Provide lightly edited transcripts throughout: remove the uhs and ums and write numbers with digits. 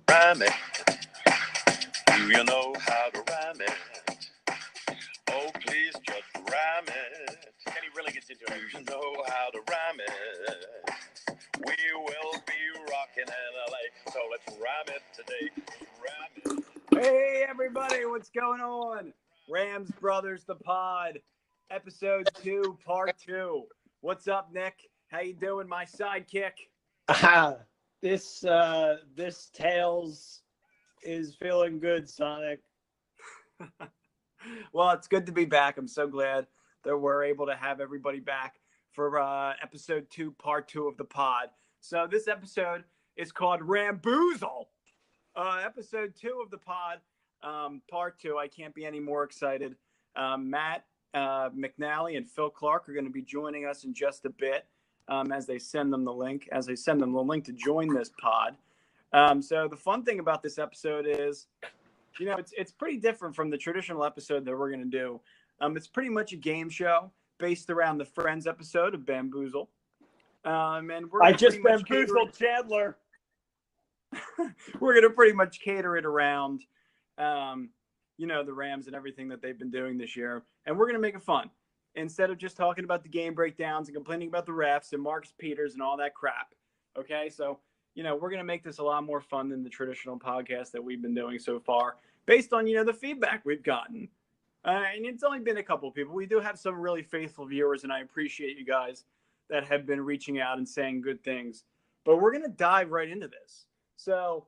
Ram it. Do you know how to ram it? Oh, please just ram it. And he really gets into it. Do you know how to ram it? We will be rocking in LA, so let's ram it today. Ram it. Hey, everybody, what's going on? Rams Brothers, the pod, episode 2, part 2. What's up, Nick? How you doing, my sidekick? This Tails is feeling good, Sonic. Well, it's good to be back. I'm so glad that we're able to have everybody back for episode 2, part 2 of the pod. So this episode is called RAMBOOZLE. Episode 2 of the pod, part 2. I can't be any more excited. Matt McNally and Phil Clark are going to be joining us in just a bit as they send them the link. To join this pod. So the fun thing about this episode is, you know, it's pretty different from the traditional episode that we're going to do. It's pretty much a game show based around the Friends episode of Bamboozle. And I just bamboozled Chandler. We're going to pretty much cater it around, you know, the Rams and everything that they've been doing this year. And we're going to make it fun. Instead of just talking about the game breakdowns and complaining about the refs and Marcus Peters and all that crap. Okay, so, you know, we're going to make this a lot more fun than the traditional podcast that we've been doing so far based on, you know, the feedback we've gotten. And it's only been a couple of people. We do have some really faithful viewers, and I appreciate you guys that have been reaching out and saying good things. But we're going to dive right into this. So,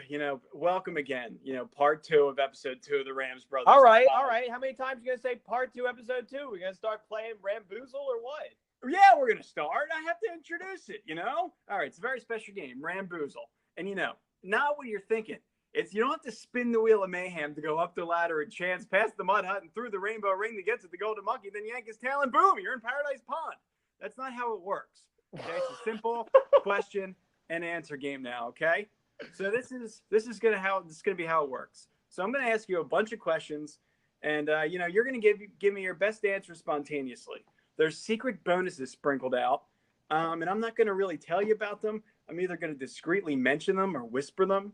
you know, welcome again. You know, part 2 of episode 2 of the Rams Brothers. All right. How many times are you going to say part 2, episode 2? We're going to start playing Ramboozle or what? Yeah, we're going to start. I have to introduce it, you know? All right, it's a very special game, Ramboozle. And, you know, not what you're thinking. It's you don't have to spin the wheel of mayhem to go up the ladder and chance past the mud hut and through the rainbow ring to get to the golden monkey, then yank his tail and boom, you're in Paradise Pond. That's not how it works. Okay, it's a simple question and answer game now, okay? So this is gonna be how it works. So I'm gonna ask you a bunch of questions, and you know, you're gonna give me your best answer spontaneously. There's secret bonuses sprinkled out, and I'm not gonna really tell you about them. I'm either gonna discreetly mention them or whisper them,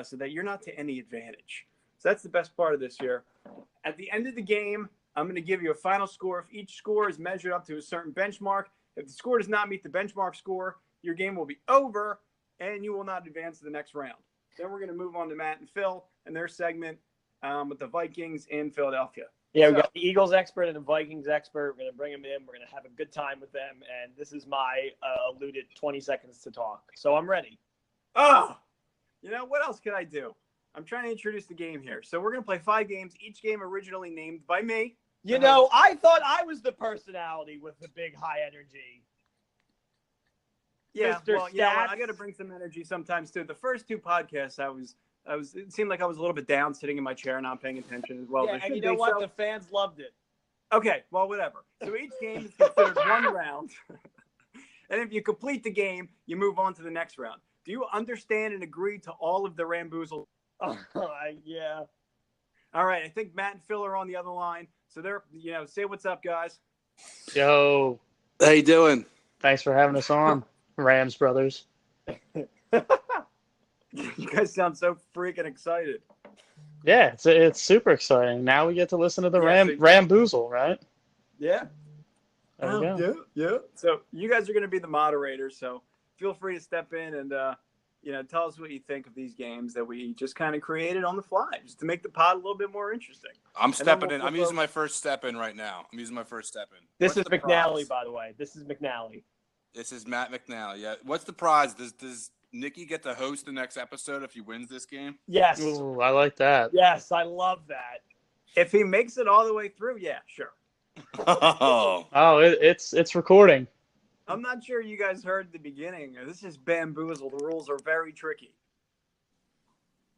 so that you're not to any advantage. So that's the best part of this year. At the end of the game, I'm gonna give you a final score. If each score is measured up to a certain benchmark, if the score does not meet the benchmark score, your game will be over, and you will not advance to the next round. Then we're going to move on to Matt and Phil and their segment with the Vikings in Philadelphia. Yeah, we got the Eagles expert and the Vikings expert. We're going to bring them in. We're going to have a good time with them. And this is my alluded 20 seconds to talk. So I'm ready. Oh, you know, what else could I do? I'm trying to introduce the game here. So we're going to play 5 games, each game originally named by me. You know, I thought I was the personality with the big high energy. Yeah, Mr. well, you know what? I got to bring some energy sometimes too. The first 2 podcasts, it seemed like I was a little bit down, sitting in my chair, not paying attention as well. Yeah, and you know what? The fans loved it. Okay, well, whatever. So each game is considered 1 round, and if you complete the game, you move on to the next round. Do you understand and agree to all of the Ramboozle? Yeah. All right, I think Matt and Phil are on the other line, so they're, you know, say what's up, guys. Yo. How you doing? Thanks for having us on, Rams Brothers. You guys sound so freaking excited. Yeah, it's super exciting. Now we get to listen to the Ramboozle, right? Yeah. There we go. Yeah. So you guys are going to be the moderators, so feel free to step in and, you know, tell us what you think of these games that we just kind of created on the fly, just to make the pod a little bit more interesting. I'm stepping in. I'm using my first step in right now. This is McNally, by the way. This is McNally. This is Matt McNally. Yeah. What's the prize? Does Nikki get to host the next episode if he wins this game? Yes. Ooh, I like that. Yes, I love that. If he makes it all the way through, yeah, sure. Oh, it's recording. I'm not sure you guys heard the beginning. This is Bamboozle. The rules are very tricky.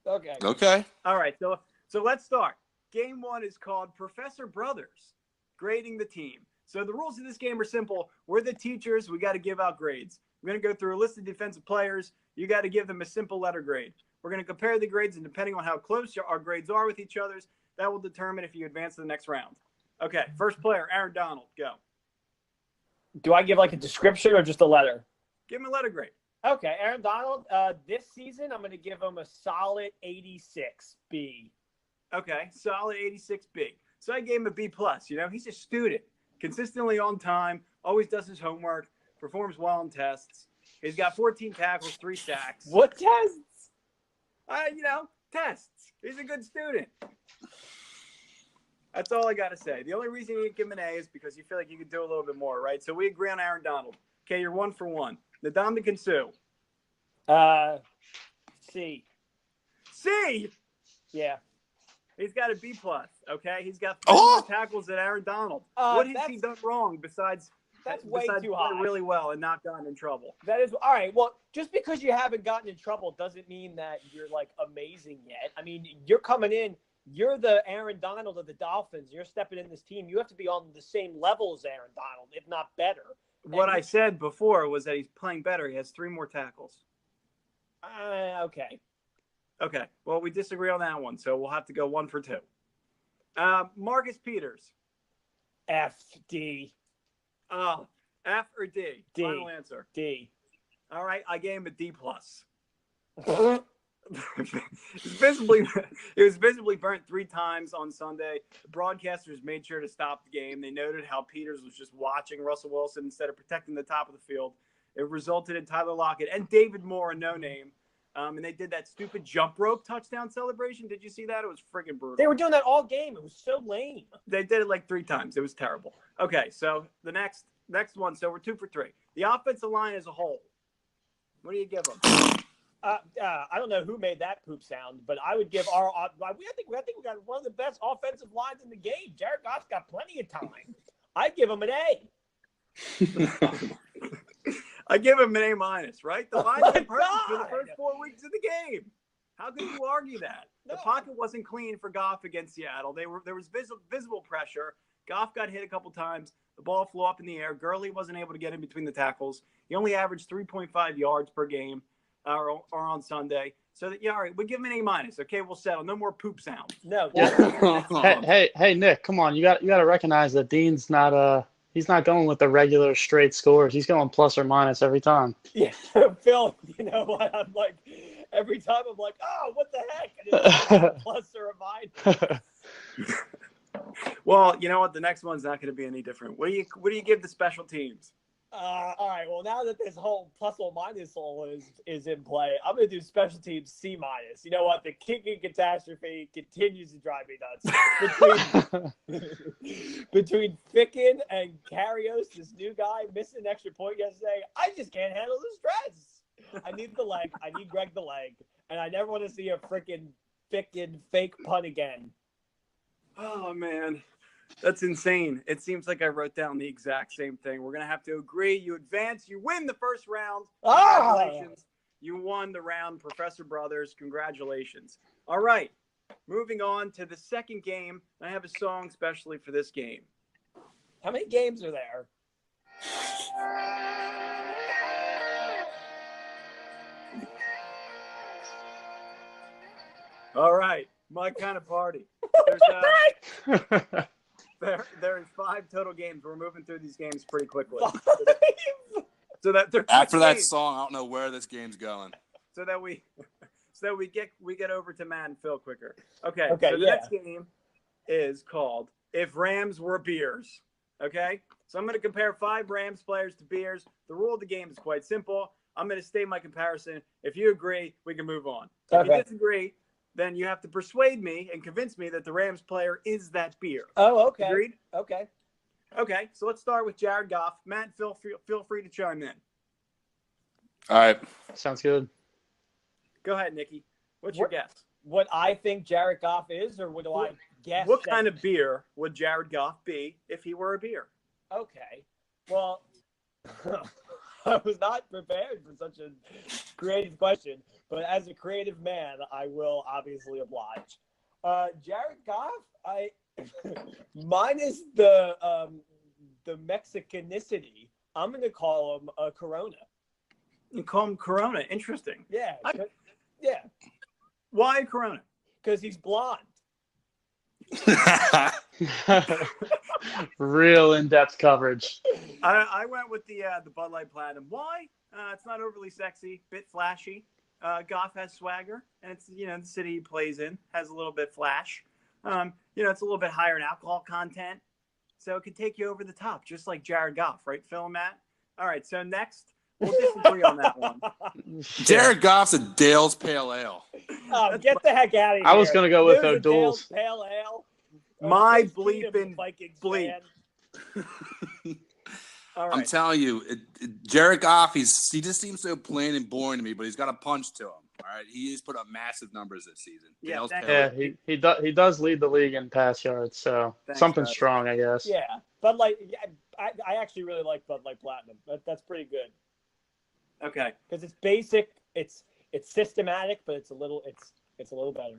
Okay. All right, so let's start. Game 1 is called Professor Brothers, grading the team. So the rules of this game are simple. We're the teachers. We got to give out grades. We're going to go through a list of defensive players. You got to give them a simple letter grade. We're going to compare the grades, and depending on how close our grades are with each other's, that will determine if you advance to the next round. Okay, first player, Aaron Donald, go. Do I give like a description or just a letter? Give him a letter grade. Okay, Aaron Donald, this season, I'm going to give him a solid 86 B. Okay, solid 86B. So I gave him a B+. He's a student, consistently on time, always does his homework, performs well on tests. He's got 14 tackles, 3 sacks. What tests? Tests. He's a good student. That's all I got to say. The only reason you didn't give him an A is because you feel like you could do a little bit more, right? So we agree on Aaron Donald. Okay, you're 1 for 1. Ndamukong Suh. C. C? Yeah. He's got a B+, okay? He's got 4 more tackles than Aaron Donald. What has he done wrong besides way too high. Play really well and not gotten in trouble? That is all right. Well, just because you haven't gotten in trouble doesn't mean that you're like amazing yet. I mean, you're coming in. You're the Aaron Donald of the Dolphins. You're stepping in this team. You have to be on the same level as Aaron Donald, if not better. What I said before was that he's playing better. He has 3 more tackles. Okay. Okay. Well, we disagree on that one, so we'll have to go 1 for 2. Marcus Peters. F, D. Oh, F or D? D. Final answer. D. All right. I gave him a D+. It was visibly burnt 3 times on Sunday. The broadcasters made sure to stop the game. They noted how Peters was just watching Russell Wilson instead of protecting the top of the field. It resulted in Tyler Lockett and David Moore, a no-name. And they did that stupid jump rope touchdown celebration. Did you see that? It was friggin' brutal. They were doing that all game. It was so lame. They did it like 3 times. It was terrible. Okay, so the next one. So we're 2 for 3. The offensive line as a whole. What do you give them? I don't know who made that poop sound, but I would give our. I think we got one of the best offensive lines in the game. Jared Goff's got plenty of time. I'd give him an A. I give him an A-, right? The line was perfect for the first 4 weeks of the game. How could you argue that? No. The pocket wasn't clean for Goff against Seattle. There was visible pressure. Goff got hit a couple times. The ball flew up in the air. Gurley wasn't able to get in between the tackles. He only averaged 3.5 yards per game. Or on Sunday. So that, all right, we give him an A-. Okay, we'll settle. No more poop sound. No. Hey, Nick, come on. You got to recognize that Dean's not he's not going with the regular straight scores. He's going plus or minus every time. Yeah, Phil. You know what? I'm like every time I'm like, oh, what the heck? And it's like a plus or a minus. Well, you know what? The next one's not going to be any different. What do you give the special teams? All right. Well, now that this whole plus or minus all is in play, I'm going to do special teams C-. You know what? The kicking catastrophe continues to drive me nuts. Between Ficken and Karios, this new guy missing an extra point yesterday, I just can't handle the stress. I need the leg. I need Greg the leg. And I never want to see a freaking Ficken fake punt again. Oh, man. That's insane. It seems like I wrote down the exact same thing. We're going to have to agree. You advance. You win the first round. Congratulations. You won the round, Professor Brothers. Congratulations. All right. Moving on to the second game. I have a song specially for this game. How many games are there? All right. My kind of party. There is 5 total games. We're moving through these games pretty quickly. So that after that song, I don't know where this game's going. So that we get over to Matt and Phil quicker. Okay. So the next game is called If Rams Were Beers. Okay. So I'm going to compare 5 Rams players to beers. The rule of the game is quite simple. I'm going to state my comparison. If you agree, we can move on. If you disagree, then you have to persuade me and convince me that the Rams player is that beer. Oh, okay. Agreed? Okay. Okay, so let's start with Jared Goff. Matt, feel free to chime in. All right. Sounds good. Go ahead, Nikki. What's your guess? What I think Jared Goff is, or what do I guess? What kind of beer would Jared Goff be if he were a beer? Okay. Well, I was not prepared for such a creative question, but as a creative man, I will obviously oblige. Jared Goff, minus the Mexicanicity, I'm going to call him a Corona. You call him Corona. Interesting. Yeah. Yeah. Why Corona? Because he's blonde. Real in-depth coverage. I went with the Bud Light Platinum. Why? It's not overly sexy, bit flashy. Goff has swagger, and it's the city he plays in has a little bit flash. It's a little bit higher in alcohol content, so it could take you over the top, just like Jared Goff, right, Phil and Matt? All right, so next we'll disagree on that one. Jared Goff's a Dale's Pale Ale. Oh, get the heck out of here! I was gonna go with There's a Dale's O'Doul's. Pale Ale. My Case Keenum, bleeping Vikings bleep. fan. All I'm right. telling you, Jared Goff, he just seems so plain and boring to me, but he's got a punch to him. All right, he has put up massive numbers this season. Yeah, Dale's thank Pale Yeah, Ale. he does lead the league in pass yards, so Thanks, something guys. strong, I guess. Yeah, Bud Light. I actually really like Bud Light Platinum. That's pretty good Okay. because it's basic. It's systematic, but it's a little better.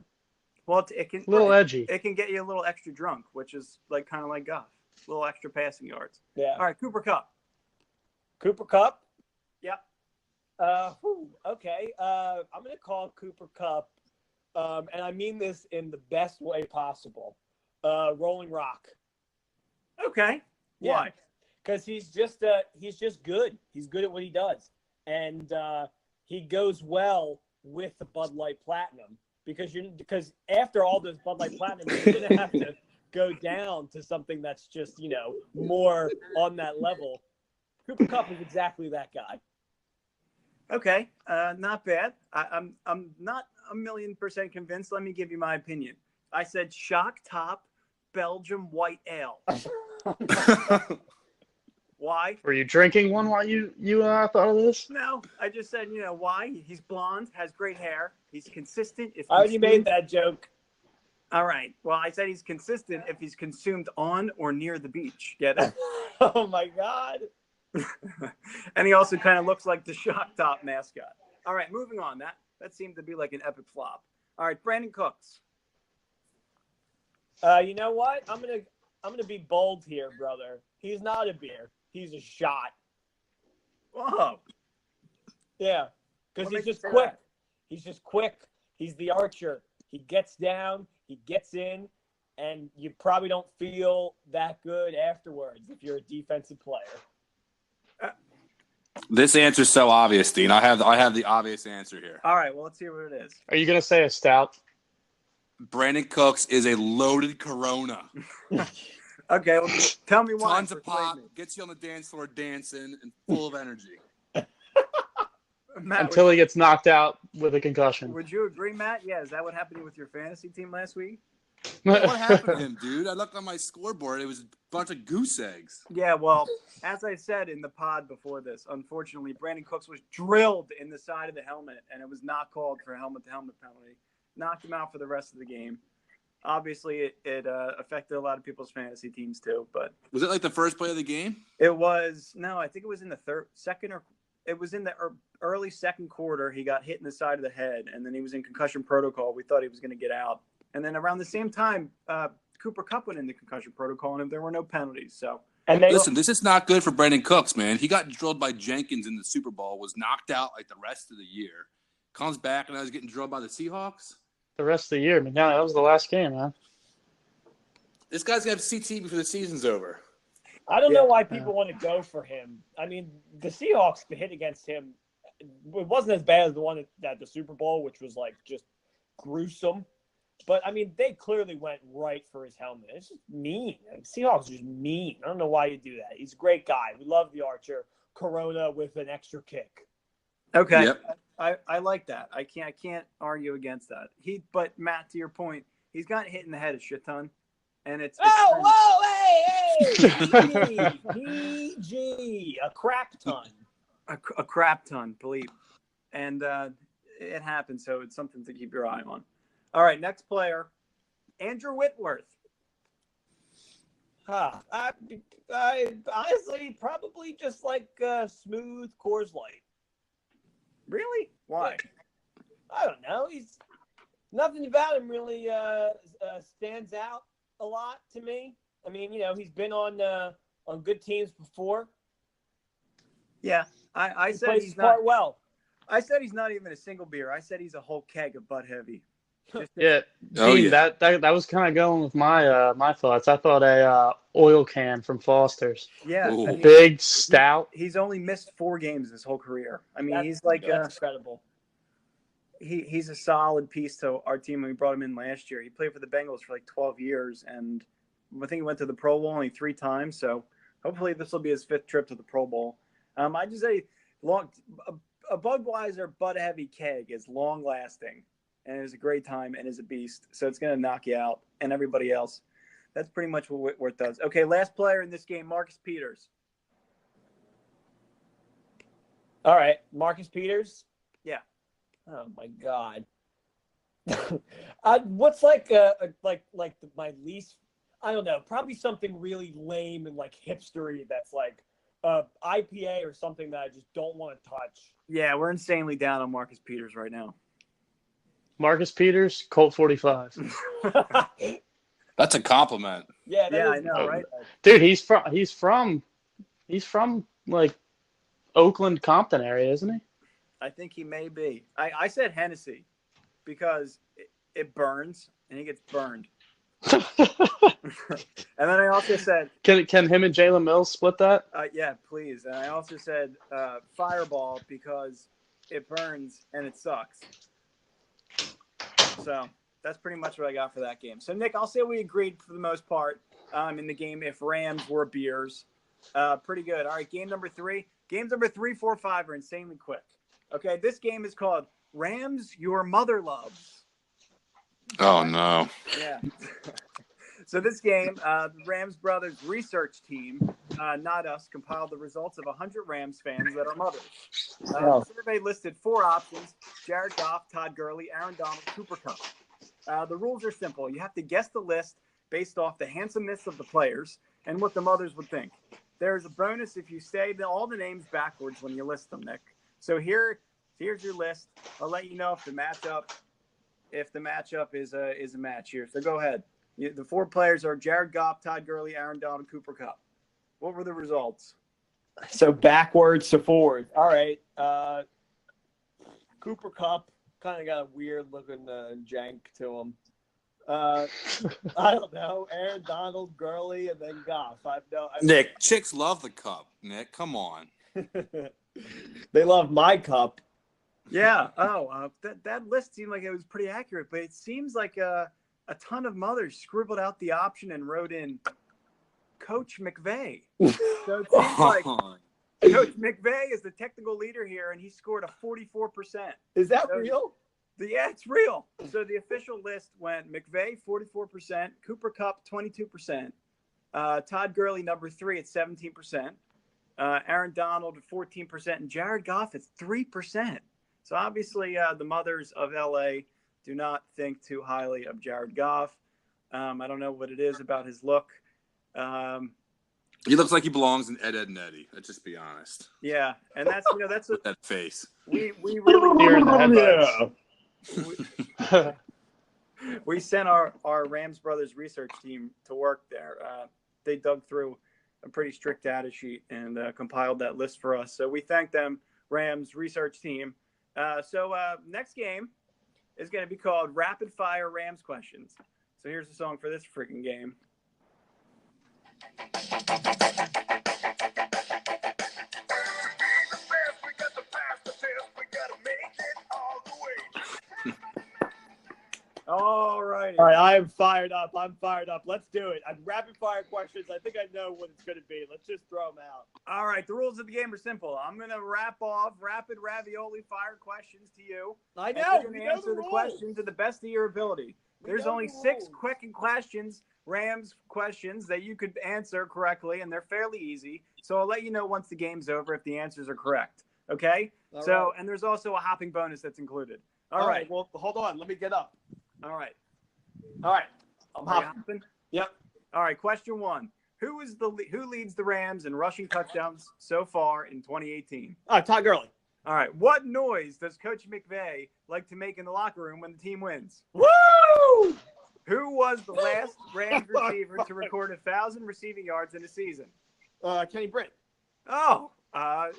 Well, it can A little edgy. It can get you a little extra drunk, which is kind of like Goff, a little extra passing yards. Yeah. All right, Cooper Kupp. Cooper Kupp. Yep. Okay. I'm gonna call Cooper Kupp, and I mean this in the best way possible. Rolling Rock. Okay. Yeah. Why? Because he's just good. He's good at what he does, and he goes well with the Bud Light Platinum because after all those Bud Light Platinum, you're gonna have to go down to something that's just more on that level. Cooper Kupp is exactly that guy. Okay. Not bad. I'm not 1,000,000% convinced. Let me give you my opinion. I said shock top Belgium white ale. Why? Were you drinking one while you thought of this? No, I just said, why? He's blonde, has great hair. He's consistent. I already made that joke. All right. Well, I said he's consistent if he's consumed on or near the beach. Get it? Oh, my God. And he also kind of looks like the shock top mascot. All right, moving on. That seemed to be like an epic flop. All right, Brandon Cooks. You know what? I'm gonna be bold here, brother. He's not a beer. He's a shot. Whoa. Yeah, because What he's makes you just say quick. that? He's just quick. He's the archer. He gets down. He gets in, and you probably don't feel that good afterwards if you're a defensive player. This answer's so obvious, Dean. I have the obvious answer here. All right, well, let's see what it is. Are you gonna say a stout? Brandon Cooks is a loaded Corona. Okay, well, tell me why. Tons of pop, gets you on the dance floor dancing, and full of energy. Matt, Until he gets knocked out with a concussion. would you agree, Matt? Yeah, is that what happened with your fantasy team last week? What happened to him, dude? I looked on my scoreboard. It was a bunch of goose eggs. Yeah, well, as I said in the pod before this, unfortunately, Brandon Cooks was drilled in the side of the helmet, and it was not called for a helmet-to-helmet penalty. Knocked him out for the rest of the game. Obviously, it affected a lot of people's fantasy teams too. But Was it like the first play of the game? it was I think it was in the it was in the early second quarter. He got hit in the side of the head, and then he was in concussion protocol. We thought he was going to get out, and then around the same time, Cooper Kupp went into concussion protocol, and there were no penalties. So, And they Listen, this is not good for Brandon Cooks, man. He got drilled by Jenkins in the Super Bowl, was knocked out like the rest of the year. Comes back, and I was getting drilled by the Seahawks. The rest of the year, McNally, that was the last game, man. This guy's going to have CT before the season's over. I don't know why people want to go for him. I mean, the Seahawks, the hit against him, it wasn't as bad as the one at the Super Bowl, which was like just gruesome. But I mean, they clearly went right for his helmet. It's just mean. Seahawks are just mean. I don't know why you do that. He's a great guy. We love the Archer. Corona with an extra kick. okay, Yep. I like that. I can't argue against that. But Matt, to your point, he's gotten hit in the head a shit ton, and it's PG, a crap ton. a crap ton, believe, and it happens. So it's something to keep your eye on. All right, next player, Andrew Whitworth. I honestly probably just like smooth Coors Light. Really? Why? I don't know. He's nothing about him really stands out a lot to me. I mean, he's been on good teams before. Yeah, I He said plays he's his part not. well. I said he's not even a single beer. I said he's a whole keg of Bud Heavy. Yeah, Oh, Dean, yeah. that was kind of going with my my thoughts. I thought a oil can from Foster's. Yeah, Ooh. I mean, Big, stout. he's only missed 4 games his whole career. I mean, he's that's incredible. he's a solid piece to our team when we brought him in last year. He played for the Bengals for like 12 years, and I think he went to the Pro Bowl only 3 times. So hopefully this will be his 5th trip to the Pro Bowl. I just say a Budweiser Bud Heavy keg is long lasting and is a great time and is a beast. So it's going to knock you out and everybody else. That's pretty much what Whitworth does. Okay, last player in this game, Marcus Peters. All right, Marcus Peters. Yeah. Oh my God. What's like my least? I don't know. Probably something really lame and like hipstery. That's like IPA or something that I just don't want to touch. Yeah, we're insanely down on Marcus Peters right now. Marcus Peters, Colt 45. That's a compliment. Yeah, Yeah, I know, right? Dude, he's from like Oakland, Compton area, isn't he? I think he may be. I said Hennessy because it burns and he gets burned. And then I also said, Can him and Jalen Mills split that? yeah, please. And I also said Fireball because it burns and it sucks. So that's pretty much what I got for that game. So, Nick, I'll say we agreed for the most part in the game if Rams were beers. Pretty good. All right, game number 3. Games number 3, 4, 5 are insanely quick. Okay, this game is called Rams Your Mother Loves. Oh, no. Yeah. So this game, the Rams Brothers research team, not us, compiled the results of 100 Rams fans that are mothers. The survey listed 4 options: Jared Goff, Todd Gurley, Aaron Donald, Cooper Kupp. The rules are simple. You have to guess the list based off the handsomeness of the players and what the mothers would think. There's a bonus if you say all the names backwards when you list them, Nick. So here's your list. I'll let you know if the matchup is a match here. So go ahead. The 4 players are Jared Goff, Todd Gurley, Aaron Donald, Cooper Kupp. What were the results? So backwards to forward. All right. Cooper Kupp kind of got a weird looking jank to him. I don't know. Aaron Donald, Gurley, and then Goff. Nick, chicks love the cup. Nick, come on. They love my cup. Yeah. Oh, that list seemed like it was pretty accurate, but it seems like a ton of mothers scribbled out the option and wrote in Coach McVay. So it seems like Coach McVay is the technical leader here, and he scored a 44%. Is that real? Yeah, it's real. So the official list went McVay 44%, Cooper Kupp 22%, Todd Gurley number 3 at 17%, Aaron Donald at 14%, and Jared Goff at 3%. So obviously the mothers of LA do not think too highly of Jared Goff. I don't know what it is about his look. He looks like he belongs in Ed, Ed, and Eddie. Let's just be honest. Yeah, and that's what That face. we really Here in the headlights. we sent our Rams Brothers research team to work there. They dug through a pretty strict data sheet and compiled that list for us. So we thank them, Rams research team. So next game is going to be called Rapid Fire Rams Questions. So here's the song for this freaking game. All right. All right, I'm fired up. Let's do it. Rapid fire questions. I think I know what it's going to be. Let's just throw them out. All right. The rules of the game are simple. I'm going to wrap off rapid ravioli fire questions to you. I know. You're going to answer the questions to the best of your ability. There's only 6 quick questions, Rams questions, that you could answer correctly, and they're fairly easy. So I'll let you know once the game's over if the answers are correct. Okay? All right. And there's also a hopping bonus that's included. All right. Well, hold on. Let me get up. All right. I'm hopping. Yep. All right. Question 1. Who leads the Rams in rushing touchdowns so far in 2018? Todd Gurley. All right. What noise does Coach McVay like to make in the locker room when the team wins? Woo! Who was the last Rams receiver to record 1,000 receiving yards in a season? Kenny Britt. Oh,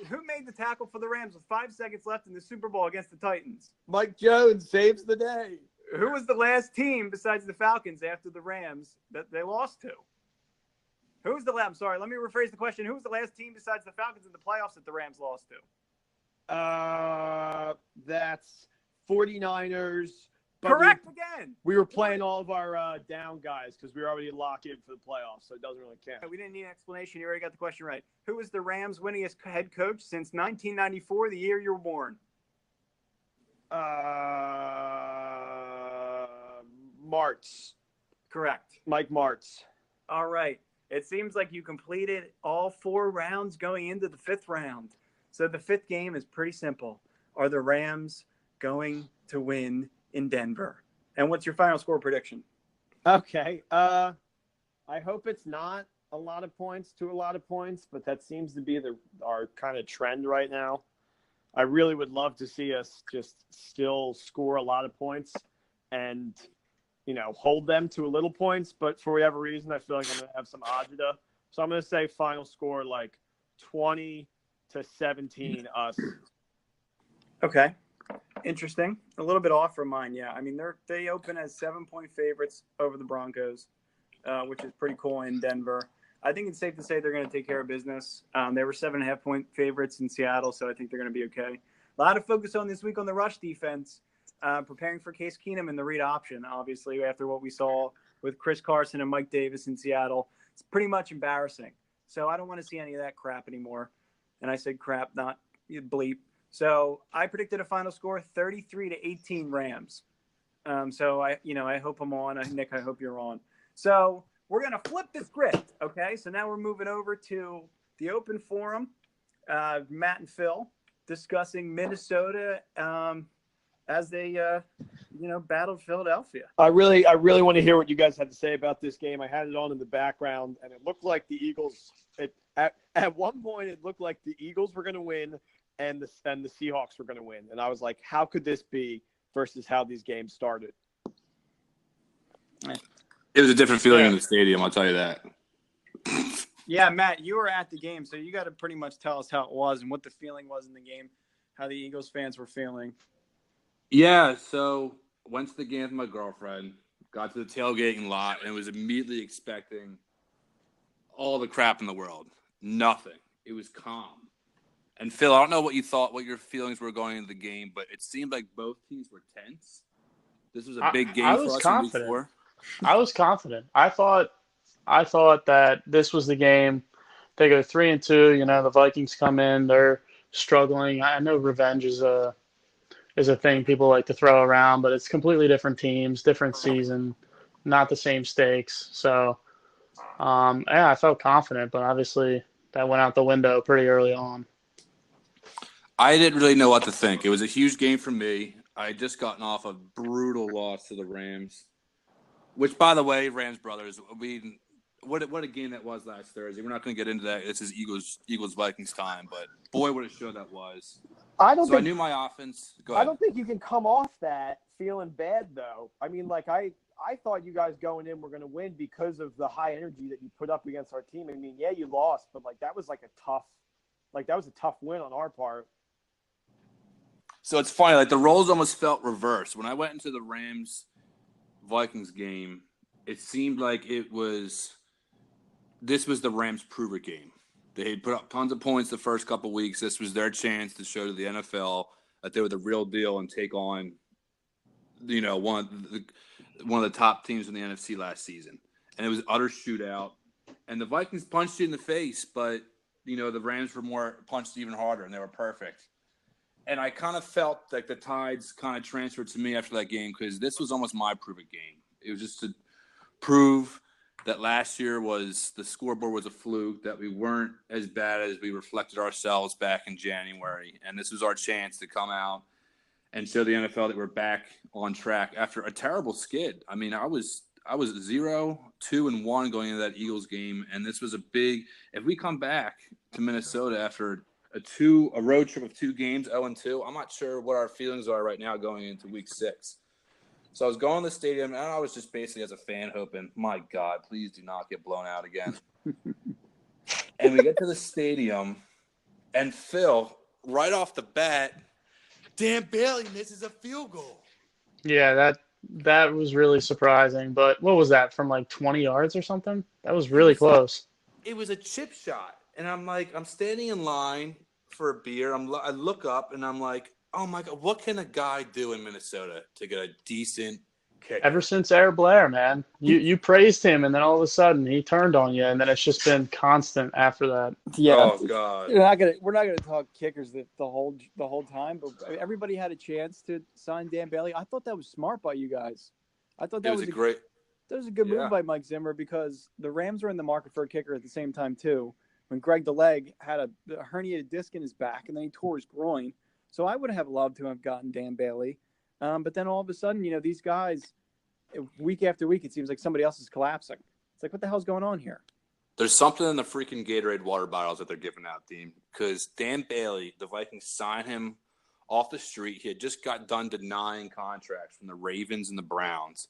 who made the tackle for the Rams with 5 seconds left in the Super Bowl against the Titans? Mike Jones saves the day. Who was the last team besides the Falcons after the Rams that they lost to? Who's the last? Sorry, let me rephrase the question. Who's the last team besides the Falcons in the playoffs that the Rams lost to? That's 49ers. But Correct again. We were playing all of our down guys because we were already locked in for the playoffs, so it doesn't really count. We didn't need an explanation. You already got the question right. Who was the Rams' winningest head coach since 1994, the year you were born? Martz. Correct. Mike Martz. All right. It seems like you completed all 4 rounds going into the 5th round. So the 5th game is pretty simple. Are the Rams going to win in Denver? And what's your final score prediction? Okay. I hope it's not a lot of points, but that seems to be our kind of trend right now. I really would love to see us just still score a lot of points and, hold them to a little points. But for whatever reason, I feel like I'm going to have some agita. So I'm going to say final score like 20-17 us. Okay. Interesting. A little bit off from mine, yeah. I mean, they open as 7-point favorites over the Broncos, which is pretty cool in Denver. I think it's safe to say they're going to take care of business. They were 7.5-point favorites in Seattle, so I think they're going to be okay. A lot of focus on this week on the rush defense, preparing for Case Keenum and the read option, obviously, after what we saw with Chris Carson and Mike Davis in Seattle. It's pretty much embarrassing. So I don't want to see any of that crap anymore. And I said crap, not bleep. So I predicted a final score 33-18 Rams. So I hope I'm on. Nick, I hope you're on. So we're going to flip the script. Okay. So now we're moving over to the open forum. Matt and Phil discussing Minnesota as they, battled Philadelphia. I really want to hear what you guys had to say about this game. I had it on in the background, and it looked like the Eagles. At one point, it looked like the Eagles were going to win. And the Seahawks were going to win. And I was like, how could this be versus how these games started? It was a different feeling in the stadium, I'll tell you that. Yeah, Matt, you were at the game, so you got to pretty much tell us how it was and what the feeling was in the game, how the Eagles fans were feeling. Yeah, so went to the game with my girlfriend, got to the tailgating lot, and was immediately expecting all the crap in the world. Nothing. It was calm. And Phil, I don't know what you thought, what your feelings were going into the game, but it seemed like both teams were tense. This was a big game for us in week 4. I was confident. I thought that this was the game. They go 3-2. The Vikings come in. They're struggling. I know revenge is a thing people like to throw around, but it's completely different teams, different season, not the same stakes. So, I felt confident, but obviously that went out the window pretty early on. I didn't really know what to think. It was a huge game for me. I had just gotten off a brutal loss to the Rams, which, by the way, Rams brothers, what a game that was last Thursday. We're not going to get into that. This is Eagles-Vikings time, but boy, what a show that was. I knew my offense. Go ahead. I don't think you can come off that feeling bad, though. I mean, I thought you guys going in were going to win because of the high energy that you put up against our team. I mean, yeah, you lost, but that was a tough win on our part. So it's funny, the roles almost felt reversed. When I went into the Rams-Vikings game, it seemed like this was the Rams' prove-it game. They had put up tons of points the first couple weeks. This was their chance to show to the NFL that they were the real deal and take on, one of the top teams in the NFC last season. And it was an utter shootout. And the Vikings punched you in the face, but, the Rams were punched even harder, and they were perfect. And I kind of felt like the tides kind of transferred to me after that game because this was almost my prove-it game. It was just to prove that last year the scoreboard was a fluke, that we weren't as bad as we reflected ourselves back in January. And this was our chance to come out and show the NFL that we're back on track after a terrible skid. I mean, I was 0-2-1 going into that Eagles game, and this was if we come back to Minnesota after a road trip of 2 games, 0-2. I'm not sure what our feelings are right now going into week 6. So I was going to the stadium, and I was just basically as a fan hoping, my God, please do not get blown out again. And we get to the stadium, and Phil, right off the bat, Dan Bailey misses a field goal. Yeah, that was really surprising. But what was that, from 20 yards or something? That was really close. it was a chip shot. And I'm like, I'm standing in line for a beer. I look up and I'm like, oh my God, what can a guy do in Minnesota to get a decent kicker? Ever since Air Blair, man, you praised him, and then all of a sudden he turned on you, and then it's just been constant after that. Yeah. Oh God. We're not gonna talk kickers the whole time, but everybody had a chance to sign Dan Bailey. I thought that was smart by you guys. I thought that It was a great. that was a good Yeah. move by Mike Zimmer because the Rams were in the market for a kicker at the same time too. When Greg DeLeg had a herniated disc in his back and then he tore his groin, so I would have loved to have gotten Dan Bailey, but then all of a sudden, these guys, week after week, it seems like somebody else is collapsing. It's like, what the hell's going on here? There's something in the freaking Gatorade water bottles that they're giving out, team. Because Dan Bailey, the Vikings signed him off the street. He had just got done denying contracts from the Ravens and the Browns.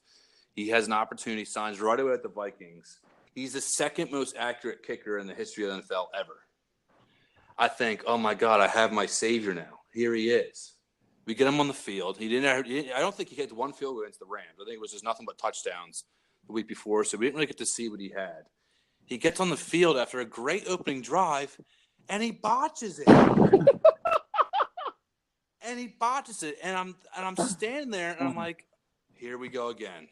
He has an opportunity, signs right away at the Vikings. He's the second most accurate kicker in the history of the NFL ever. I think, oh my God, I have my savior now. Here he is. We get him on the field. I don't think he hit one field goal against the Rams. I think it was just nothing but touchdowns the week before, so we didn't really get to see what he had. He gets on the field after a great opening drive, and he botches it. And I'm standing there, and I'm like, here we go again.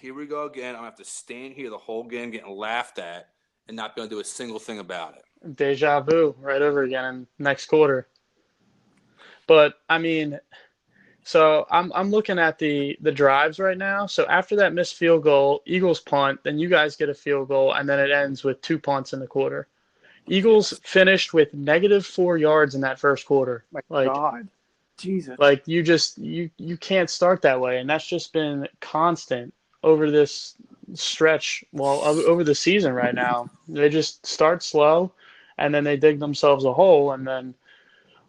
I'm going to have to stand here the whole game getting laughed at and not be able to do a single thing about it. Deja vu right over again in next quarter. But I mean, so I'm looking at the drives right now. So after that missed field goal, Eagles punt, then you guys get a field goal, and then it ends with 2 punts in the quarter. Eagles finished with -4 yards in that first quarter. My God, Jesus! Like you can't start that way, and that's just been constant over this stretch. Well, over the season right now, they just start slow, and then they dig themselves a hole, and then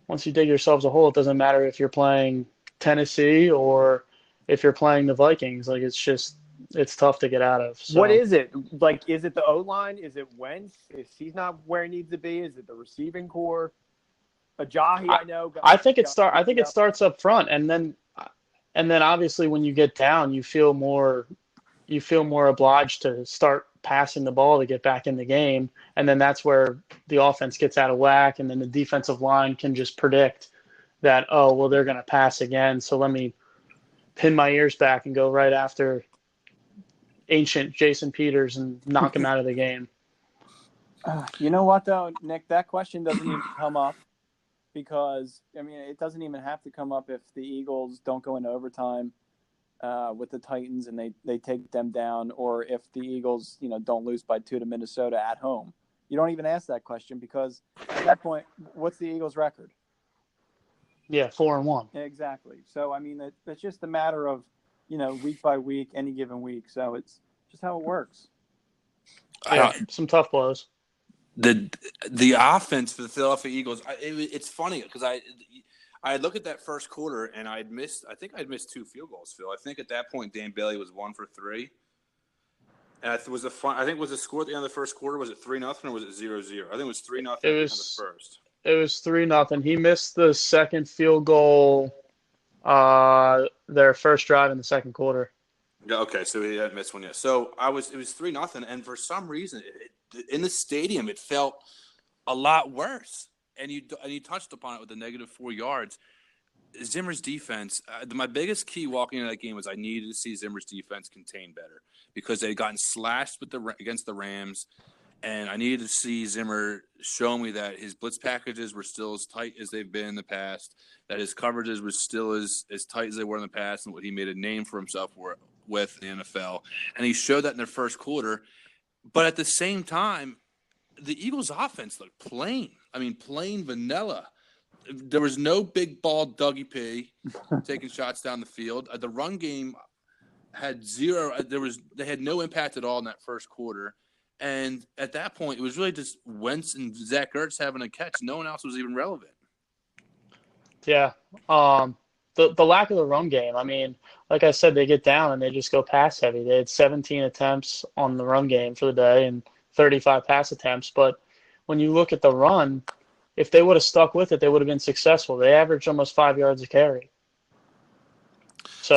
once you dig yourselves a hole, it doesn't matter if you're playing Tennessee or if you're playing the Vikings. Like it's tough to get out of. So, What is it? Like, is it the O-line? Is it Wentz? Is he's not where he needs to be? Is it the receiving core? Ajayi, I know. I think it starts up front, and then obviously when you get down, you feel more obliged to start passing the ball to get back in the game, and then that's where the offense gets out of whack, and then the defensive line can just predict that, oh, well, they're going to pass again, so let me pin my ears back and go right after ancient Jason Peters and knock him out of the game. You know what, though, Nick? That question doesn't even come up because, I mean, it doesn't even have to come up if the Eagles don't go into overtime with the Titans and they take them down, or if the Eagles, don't lose by 2 to Minnesota at home. You don't even ask that question because at that point, what's the Eagles' record? Yeah, 4-1. Exactly. So, I mean, it's just a matter of, week by week, any given week. So it's just how it works. Yeah, some tough blows. The offense for the Philadelphia Eagles, it's funny because I look at that first quarter and I think I'd missed 2 field goals, Phil. I think at that point Dan Bailey was 1 for 3. And I think was the score at the end of the first quarter, was it 3-0 or was it 0-0? I think it was 3-0 at the end of the first. It was 3-0. He missed the second field goal their first drive in the second quarter. Yeah, okay, so he hadn't missed one yet. So it was 3-0, and for some reason in the stadium it felt a lot worse. And you touched upon it with the -4 yards. Zimmer's defense, my biggest key walking into that game was I needed to see Zimmer's defense contain better because they had gotten slashed against the Rams, and I needed to see Zimmer show me that his blitz packages were still as tight as they've been in the past, that his coverages were still as tight as they were in the past, and what he made a name for himself with in the NFL. And he showed that in the first quarter. But at the same time, the Eagles' offense looked plain. I mean, plain vanilla. There was no big ball Dougie P taking shots down the field. The run game had zero. They had no impact at all in that first quarter. And at that point, it was really just Wentz and Zach Ertz having a catch. No one else was even relevant. Yeah. The lack of the run game. I mean, like I said, they get down and they just go pass heavy. They had 17 attempts on the run game for the day and 35 pass attempts. But when you look at the run, if they would have stuck with it, they would have been successful. They averaged almost 5 yards a carry. So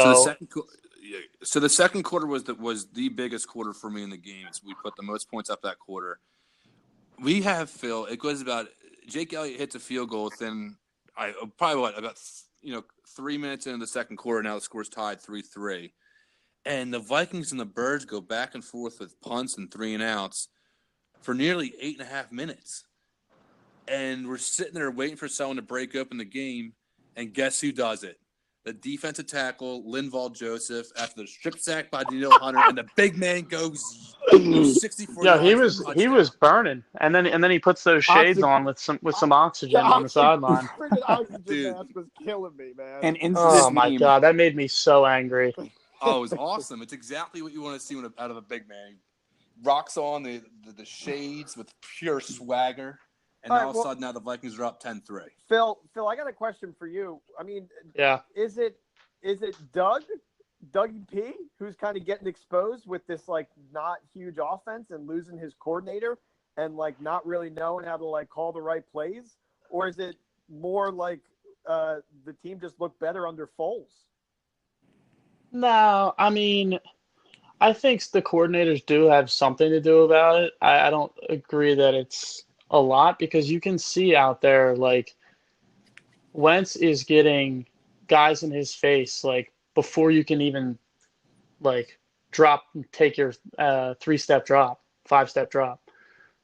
the second quarter was the biggest quarter for me in the game. We put the most points up that quarter. we have, Phil, it goes about Jake Elliott hits a field goal within probably about 3 minutes into the second quarter. Now the score's tied 3-3. And the Vikings and the Birds go back and forth with punts and 3-and-outs for nearly 8.5 minutes. And we're sitting there waiting for someone to break open the game. And guess who does it? The defensive tackle, Linval Joseph, after the strip sack by Daniil Hunter, and the big man goes 64 Yeah, yards. he was burning, and then he puts those shades on with some oxygen on the sideline. Freaking oxygen Dude. mask was killing me, man. And Oh instant my meme. god, that made me so angry. Oh, it was awesome. It's exactly what you want to see out of a big man. He rocks on the shades with pure swagger. And all of a sudden, now the Vikings are up 10-3. Phil, I got a question for you. I mean, Yeah. Is it Dougie P, who's kind of getting exposed with this like not huge offense and losing his coordinator and like not really knowing how to like call the right plays, or is it more like the team just looked better under Foles? No, I mean, I think the coordinators do have something to do about it. I don't agree that it's a lot, because you can see out there, like, Wentz is getting guys in his face, like, before you can even, like, take your 3-step drop, 5-step drop.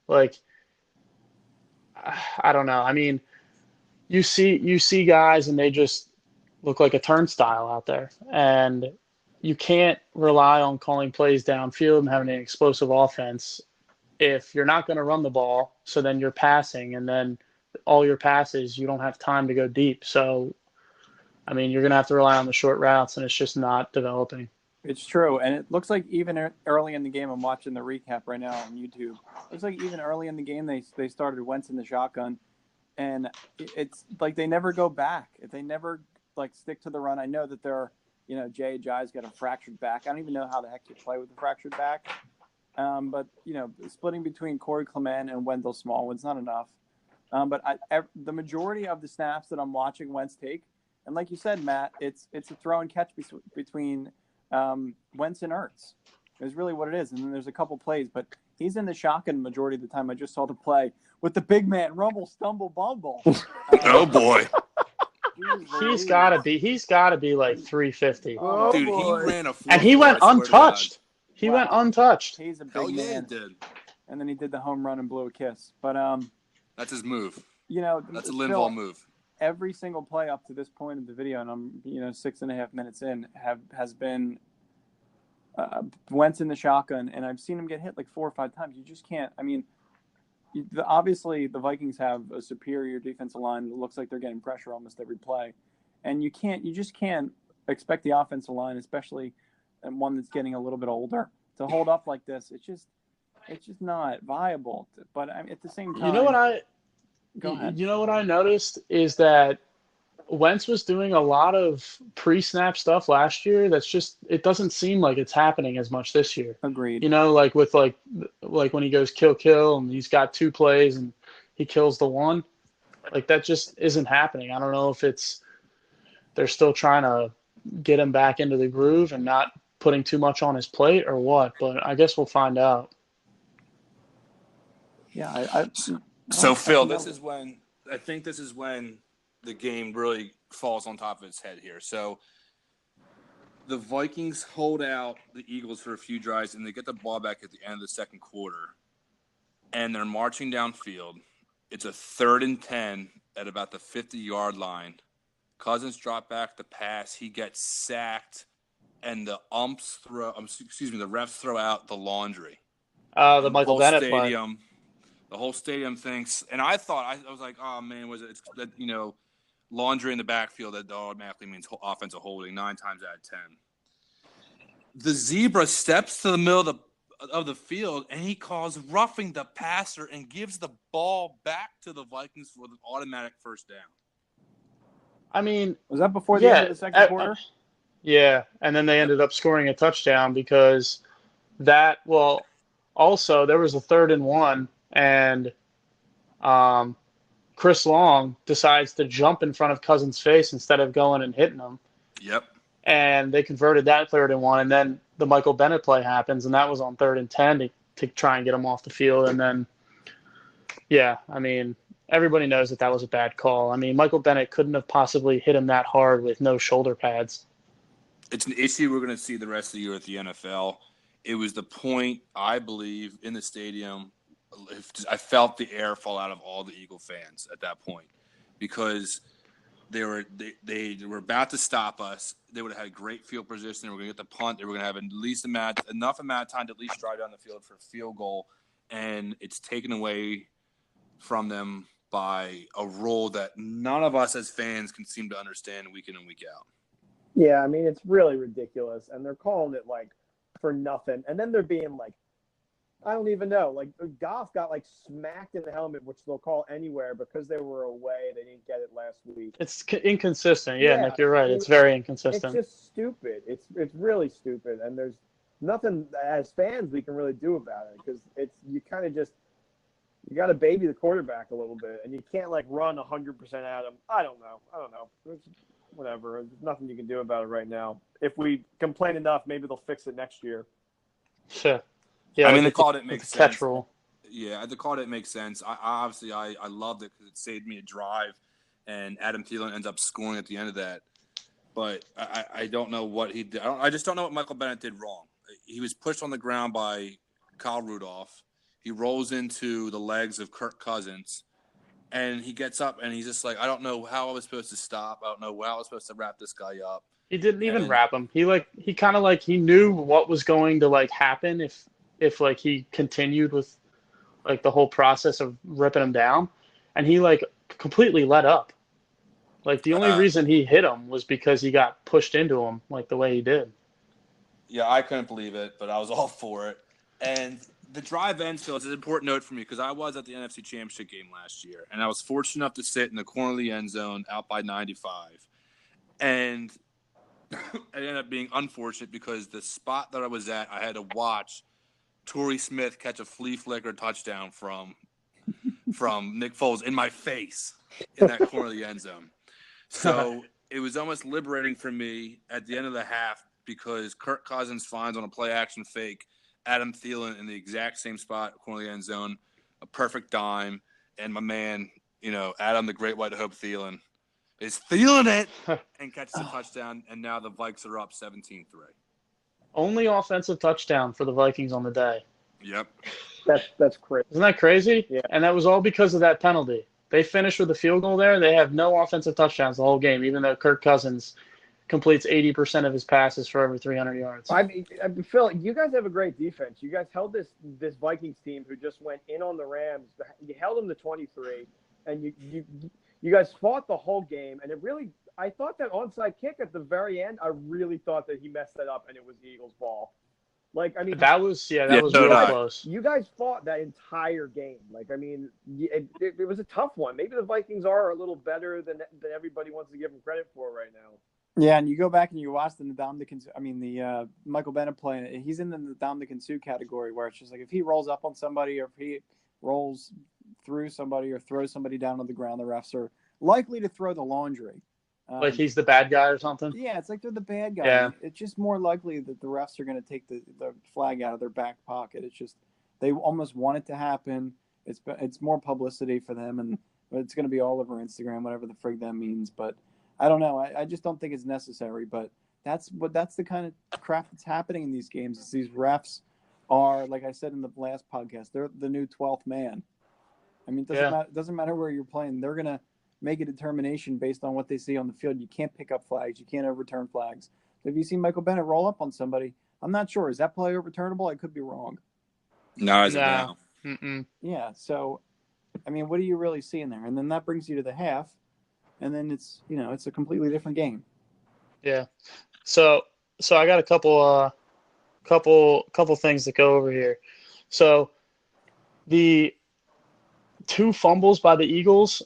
Like, I don't know. I mean, you see guys and they just look like a turnstile out there. And you can't rely on calling plays downfield and having an explosive offense if you're not going to run the ball. So then you're passing, and then all your passes, you don't have time to go deep. So, I mean, you're going to have to rely on the short routes, and it's just not developing. It's true. And it looks like even early in the game, I'm watching the recap right now on YouTube. It looks like even early in the game, they started Wentz in the shotgun. And it's like they never go back. They never, like, stick to the run. I know that J.J.'s got a fractured back. I don't even know how the heck you play with a fractured back. But, splitting between Corey Clement and Wendell Smallwood's not enough. But the majority of the snaps that I'm watching Wentz take, and like you said, Matt, it's a throw and catch between Wentz and Ertz. Is really what it is. And then there's a couple plays, but he's in the shotgun the majority of the time. I just saw the play with the big man, rumble, stumble, bumble. Oh, boy. He's got to be like 350. Oh, Dude, boy. he ran a 4-4, And he went I swear to untouched. He Wow. went untouched. He's a big God. Hell yeah, man. he did. And then he did the home run and blew a kiss. But That's his move. that's a Linval move. Every single play up to this point of the video, and I'm 6.5 minutes in, has been Wentz in the shotgun, and I've seen him get hit like 4 or 5 times. You just can't. I mean, obviously the Vikings have a superior defensive line. It looks like they're getting pressure almost every play, and you just can't expect the offensive line, especially one that's getting a little bit older, to hold up like this. It's just not viable. But at the same time, go ahead. You know what I noticed is that Wentz was doing a lot of pre-snap stuff last year. It doesn't seem like it's happening as much this year. Agreed. Like with like when he goes kill and he's got 2 plays and he kills the one, like that just isn't happening. I don't know if they're still trying to get him back into the groove and not putting too much on his plate or what, but I guess we'll find out. Yeah. So, Phil, this is when the game really falls on top of its head here. So the Vikings hold out the Eagles for a few drives, and they get the ball back at the end of the second quarter, and they're marching downfield. It's a 3rd and 10 at about the 50-yard line. Cousins drop back the pass. He gets sacked, and the refs throw out the laundry. The Michael Bennett play. The whole stadium thinks, and I thought, I was like, oh man, it's that, laundry in the backfield that automatically means offensive holding 9 times out of 10. The zebra steps to the middle of the field, and he calls roughing the passer and gives the ball back to the Vikings for the automatic first down. I mean, was that before the end of the second quarter? Yeah, and then they ended up scoring a touchdown because also there was a 3rd and 1, and Chris Long decides to jump in front of Cousins' face instead of going and hitting him. Yep. And they converted that 3rd and 1, and then the Michael Bennett play happens, and that was on 3rd and 10 to try and get him off the field. And then Yeah, I mean, everybody knows that was a bad call. I mean, Michael Bennett couldn't have possibly hit him that hard with no shoulder pads. It's an issue we're going to see the rest of the year at the NFL. It was the point, I believe, in the stadium. I felt the air fall out of all the Eagle fans at that point because they were about to stop us. They would have had great field position. They were going to get the punt. They were going to have enough amount of time to at least drive down the field for a field goal, and it's taken away from them by a rule that none of us as fans can seem to understand week in and week out. Yeah, I mean, it's really ridiculous, and they're calling it, like, for nothing. And then they're being, like, I don't even know. Like, Goff got, like, smacked in the helmet, which they'll call anywhere because they were away. They didn't get it last week. It's inconsistent. Yeah, Nick, you're right. It's very inconsistent. It's just stupid. It's really stupid, and there's nothing as fans we can really do about it because you kind of just you got to baby the quarterback a little bit, and you can't, like, run 100% at him. I don't know. It's whatever. There's nothing you can do about it right now. If we complain enough, maybe they'll fix it next year. Sure. Yeah, I mean, the call didn't make sense. Catch rule. Yeah, the call didn't make sense. I loved it because it saved me a drive, and Adam Thielen ends up scoring at the end of that. But I don't know what he did. I just don't know what Michael Bennett did wrong. He was pushed on the ground by Kyle Rudolph. He rolls into the legs of Kirk Cousins, and he gets up, and he's just like, I don't know how I was supposed to stop. I don't know how I was supposed to wrap this guy up. He didn't even wrap him. He kind of like he knew what was going to like happen if like he continued with like the whole process of ripping him down, and he like completely let up. Like the only reason he hit him was because he got pushed into him like the way he did. Yeah, I couldn't believe it, but I was all for it. And the drive ends, Phil, is an important note for me because I was at the NFC Championship game last year, and I was fortunate enough to sit in the corner of the end zone out by 95. And it ended up being unfortunate because the spot that I was at, I had to watch Torrey Smith catch a flea flicker touchdown from Nick Foles in my face in that corner of the end zone. So it was almost liberating for me at the end of the half because Kirk Cousins finds on a play-action fake Adam Thielen in the exact same spot, corner of the end zone, a perfect dime, and my man, Adam the Great White Hope Thielen is feeling it and catches a touchdown, and now the Vikes are up 17-3. Only offensive touchdown for the Vikings on the day. Yep. That's crazy. Isn't that crazy? Yeah. And that was all because of that penalty. They finished with a field goal there. They have no offensive touchdowns the whole game, even though Kirk Cousins completes 80% of his passes for over 300 yards. I mean, Phil, you guys have a great defense. You guys held this Vikings team who just went in on the Rams. You held them to 23, and you guys fought the whole game. And I thought that onside kick at the very end, I really thought that he messed that up, and it was the Eagles' ball. Like, I mean, that was really close. You guys fought that entire game. Like, I mean, it was a tough one. Maybe the Vikings are a little better than everybody wants to give them credit for right now. Yeah, and you go back and you watch the Michael Bennett play. He's in the Ndamukong Suh category where it's just like if he rolls up on somebody or if he rolls through somebody or throws somebody down on the ground, the refs are likely to throw the laundry. Like he's the bad guy or something? Yeah, it's like they're the bad guy. Yeah. It's just more likely that the refs are going to take the flag out of their back pocket. It's just they almost want it to happen. It's more publicity for them, and it's going to be all over Instagram, whatever the frig that means. But I don't know. I just don't think it's necessary. But that's the kind of crap that's happening in these games. Is these refs are, like I said in the last podcast, they're the new 12th man. I mean, it doesn't matter where you're playing. They're going to make a determination based on what they see on the field. You can't pick up flags. You can't overturn flags. So if you see Michael Bennett roll up on somebody, I'm not sure. Is that play overturnable? I could be wrong. No, is it now? Yeah. So, I mean, what do you really see in there? And then that brings you to the half, and then it's a completely different game. Yeah. So I got a couple things to go over here. So the two fumbles by the Eagles,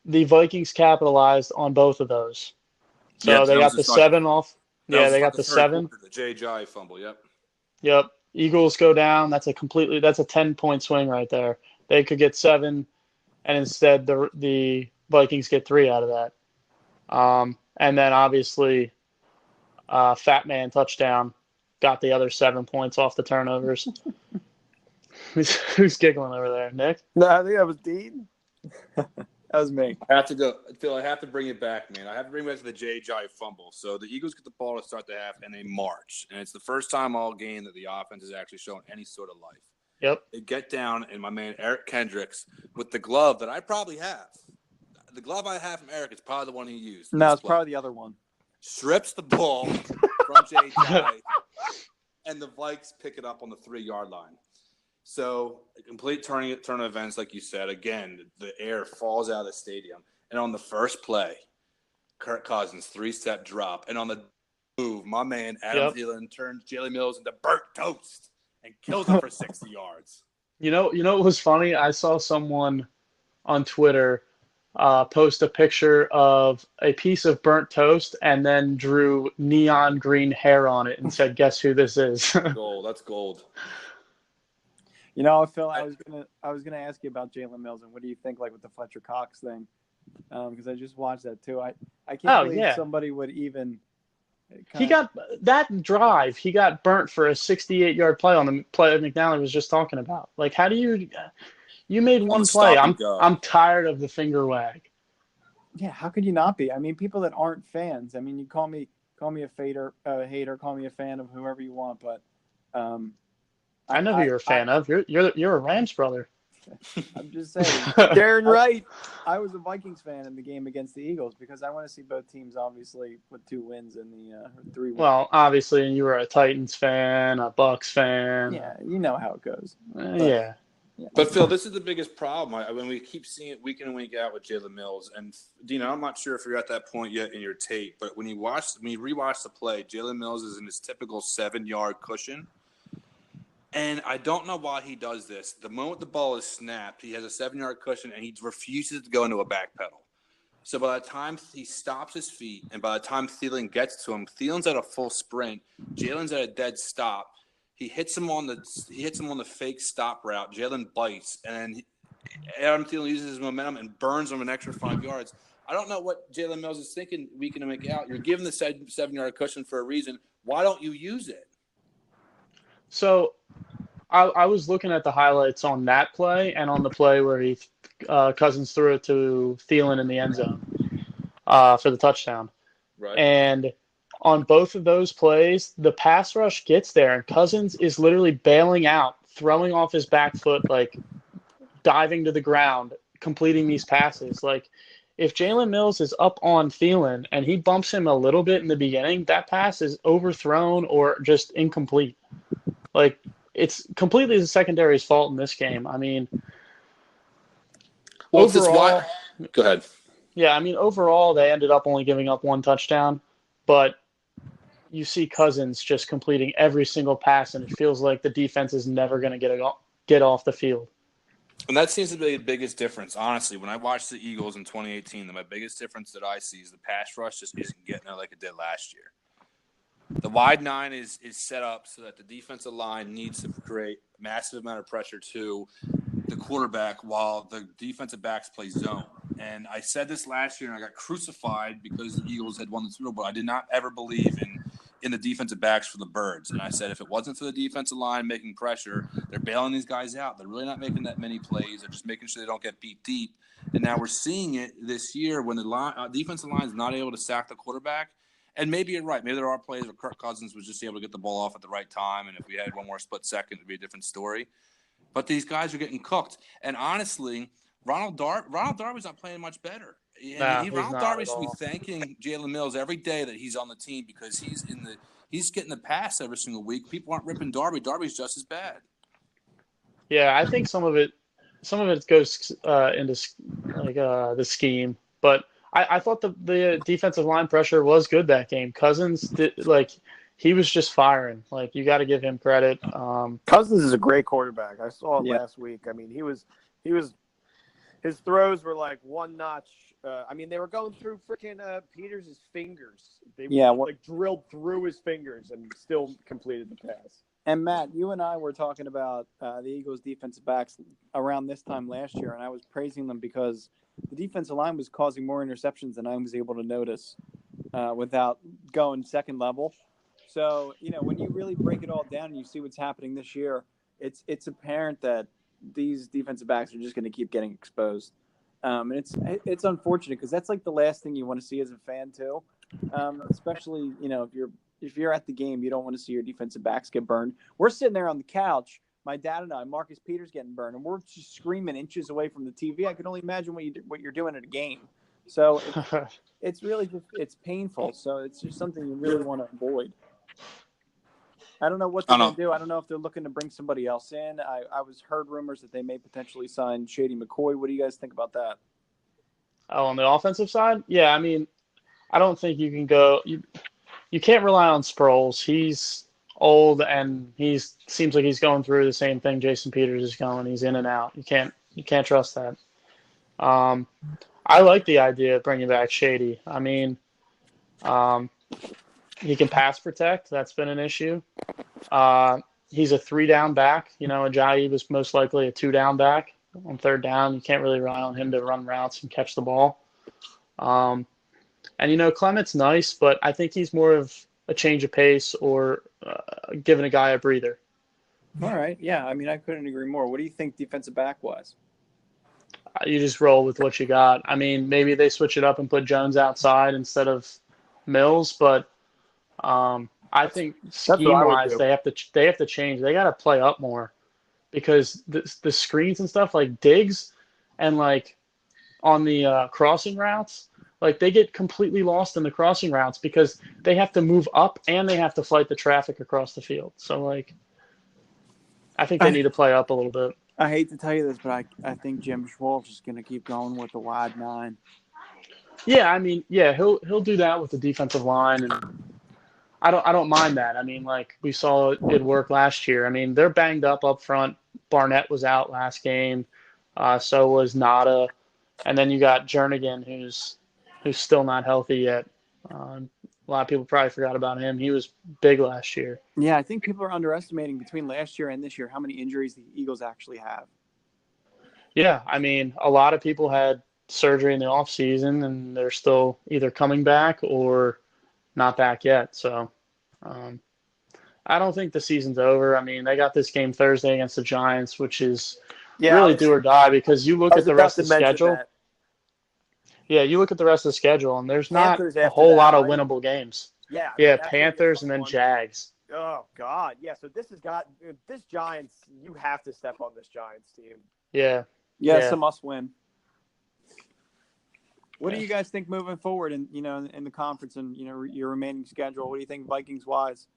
the Vikings capitalized on both of those. So they got the 7 off. Yeah, they got the 7. The J.J. fumble, Yep. Eagles go down. That's a 10-point swing right there. They could get 7, and instead the Vikings get 3 out of that. And then obviously Fat Man touchdown got the other 7 points off the turnovers. Who's giggling over there, Nick? No, I think that was Dean. That was me. I have to go. Phil, I have to bring it back, man. I have to bring it back to the J.J. fumble. So the Eagles get the ball to start the half, and they march. And it's the first time all game that the offense has actually shown any sort of life. Yep. They get down, and my man Eric Kendricks, with the glove that I probably have. The glove I have from Eric is probably the one he used. No, it's probably the other one. Strips the ball from J.J., and the Vikes pick it up on the 3-yard line. So a complete turn of events, like you said. Again, the air falls out of the stadium. And on the first play, Kirk Cousins, 3-step drop. And on the move, my man Adam Thielen turns Jalen Mills into burnt toast and kills him for 60 yards. You know what was funny? I saw someone on Twitter post a picture of a piece of burnt toast and then drew neon green hair on it and said, "Guess who this is?" Gold. That's gold. You know, Phil, I was gonna ask you about Jalen Mills and what do you think, like with the Fletcher Cox thing? Because I just watched that too. I can't believe somebody would even. He got that drive. He got burnt for a 68-yard play on the play McNally was just talking about. Like, how do you made one play? I'm tired of the finger wag. Yeah, how could you not be? I mean, people that aren't fans. I mean, you call me a hater, call me a fan of whoever you want, but I know who you're a fan of. You're a Rams brother. I'm just saying. Darren Wright. I was a Vikings fan in the game against the Eagles because I want to see both teams obviously with 2 wins in the 3 wins. Well, obviously you were a Titans fan, a Bucks fan. Yeah, you know how it goes. Yeah. But Phil, this is the biggest problem. When we keep seeing it week in and week out with Jalen Mills, and Dino, I'm not sure if you're at that point yet in your tape, but when you rewatch the play, Jalen Mills is in his typical 7-yard cushion. And I don't know why he does this. The moment the ball is snapped, he has a 7-yard cushion, and he refuses to go into a back pedal. So by the time he stops his feet, and by the time Thielen gets to him, Thielen's at a full sprint. Jalen's at a dead stop. He hits him on the fake stop route. Jalen bites, and then Adam Thielen uses his momentum and burns him an extra 5 yards. I don't know what Jalen Mills is thinking week in and week out. You're given the 7-yard cushion for a reason. Why don't you use it? So I was looking at the highlights on that play and on the play where Cousins threw it to Thielen in the end zone for the touchdown. Right. And on both of those plays, the pass rush gets there, and Cousins is literally bailing out, throwing off his back foot, like diving to the ground, completing these passes. Like, if Jalen Mills is up on Thielen and he bumps him a little bit in the beginning, that pass is overthrown or just incomplete. Like, it's completely the secondary's fault in this game. I mean, overall, go ahead. Yeah, I mean, overall, they ended up only giving up 1 touchdown, but you see Cousins just completing every single pass, and it feels like the defense is never going to get off the field. And that seems to be the biggest difference, honestly. When I watched the Eagles in 2018, my biggest difference that I see is the pass rush just isn't getting there like it did last year. The wide 9 is set up so that the defensive line needs to create a massive amount of pressure to the quarterback while the defensive backs play zone. And I said this last year, and I got crucified because the Eagles had won the Super Bowl. I did not ever believe in the defensive backs for the Birds. And I said if it wasn't for the defensive line making pressure, they're bailing these guys out. They're really not making that many plays. They're just making sure they don't get beat deep. And now we're seeing it this year when the defensive line is not able to sack the quarterback. And maybe you're right. Maybe there are plays where Kirk Cousins was just able to get the ball off at the right time, and if we had one more split second, it would be a different story. But these guys are getting cooked. And honestly, Ronald Darby's not playing much better. Ronald Darby should be thanking Jalen Mills every day that he's on the team because he's getting the pass every single week. People aren't ripping Darby. Darby's just as bad. Yeah, I think some of it goes into like the scheme, but I thought the defensive line pressure was good that game. Cousins he was just firing. Like, you got to give him credit. Cousins is a great quarterback. I saw it last week. I mean, he was his throws were like one notch. I mean, they were going through freaking Peters' fingers. They drilled through his fingers and still completed the pass. And Matt, you and I were talking about the Eagles' defensive backs around this time last year, and I was praising them because the defensive line was causing more interceptions than I was able to notice without going second level. So, when you really break it all down and you see what's happening this year, it's apparent that these defensive backs are just going to keep getting exposed. And it's unfortunate because that's like the last thing you want to see as a fan too. Especially, if you're at the game, you don't want to see your defensive backs get burned. We're sitting there on the couch, my dad and I, Marcus Peters getting burned, and we're just screaming inches away from the TV. I can only imagine what you're doing at a game. So it's really just it's painful. So it's just something you really want to avoid. I don't know what they're going to do. I don't know if they're looking to bring somebody else in. I heard rumors that they may potentially sign Shady McCoy. What do you guys think about that? Oh, on the offensive side? Yeah, I mean, I don't think you can go – you can't rely on Sproles. He's old, and seems like he's going through the same thing Jason Peters is going. He's in and out. You can't trust that. I like the idea of bringing back Shady. I mean, he can pass protect. That's been an issue. He's a 3-down back. Ajayi was most likely a 2-down back. On third down, you can't really rely on him to run routes and catch the ball. And Clement's nice, but I think he's more of a change of pace or giving a guy a breather. All right. Yeah, I mean, I couldn't agree more. What do you think defensive back was? You just roll with what you got. I mean, maybe they switch it up and put Jones outside instead of Mills, but I think scheme-wise they have to change. They got to play up more because the screens and stuff like Diggs and like on the crossing routes, like they get completely lost in the crossing routes because they have to move up and they have to fight the traffic across the field. So like, I think they need to play up a little bit. I hate to tell you this, but I think Jim Schwartz is going to keep going with the wide 9. Yeah, I mean, yeah, he'll do that with the defensive line, and I don't mind that. I mean, like we saw it work last year. I mean, they're banged up front. Barnett was out last game, so was Nada, and then you got Jernigan, who's still not healthy yet. A lot of people probably forgot about him. He was big last year. Yeah, I think people are underestimating between last year and this year how many injuries the Eagles actually have. Yeah, I mean, a lot of people had surgery in the offseason, and they're still either coming back or not back yet. So I don't think the season's over. I mean, they got this game Thursday against the Giants, which is really do or die because you look at the rest of the schedule. That. Yeah, you look at the rest of the schedule, and there's not a whole lot of winnable games. Yeah. Yeah, Panthers and then Jags. Oh, God. Yeah, so this Giants, you have to step on this Giants team. Yeah. Yeah, it's a must-win. What do you guys think moving forward in the conference and, your remaining schedule? What do you think Vikings-wise,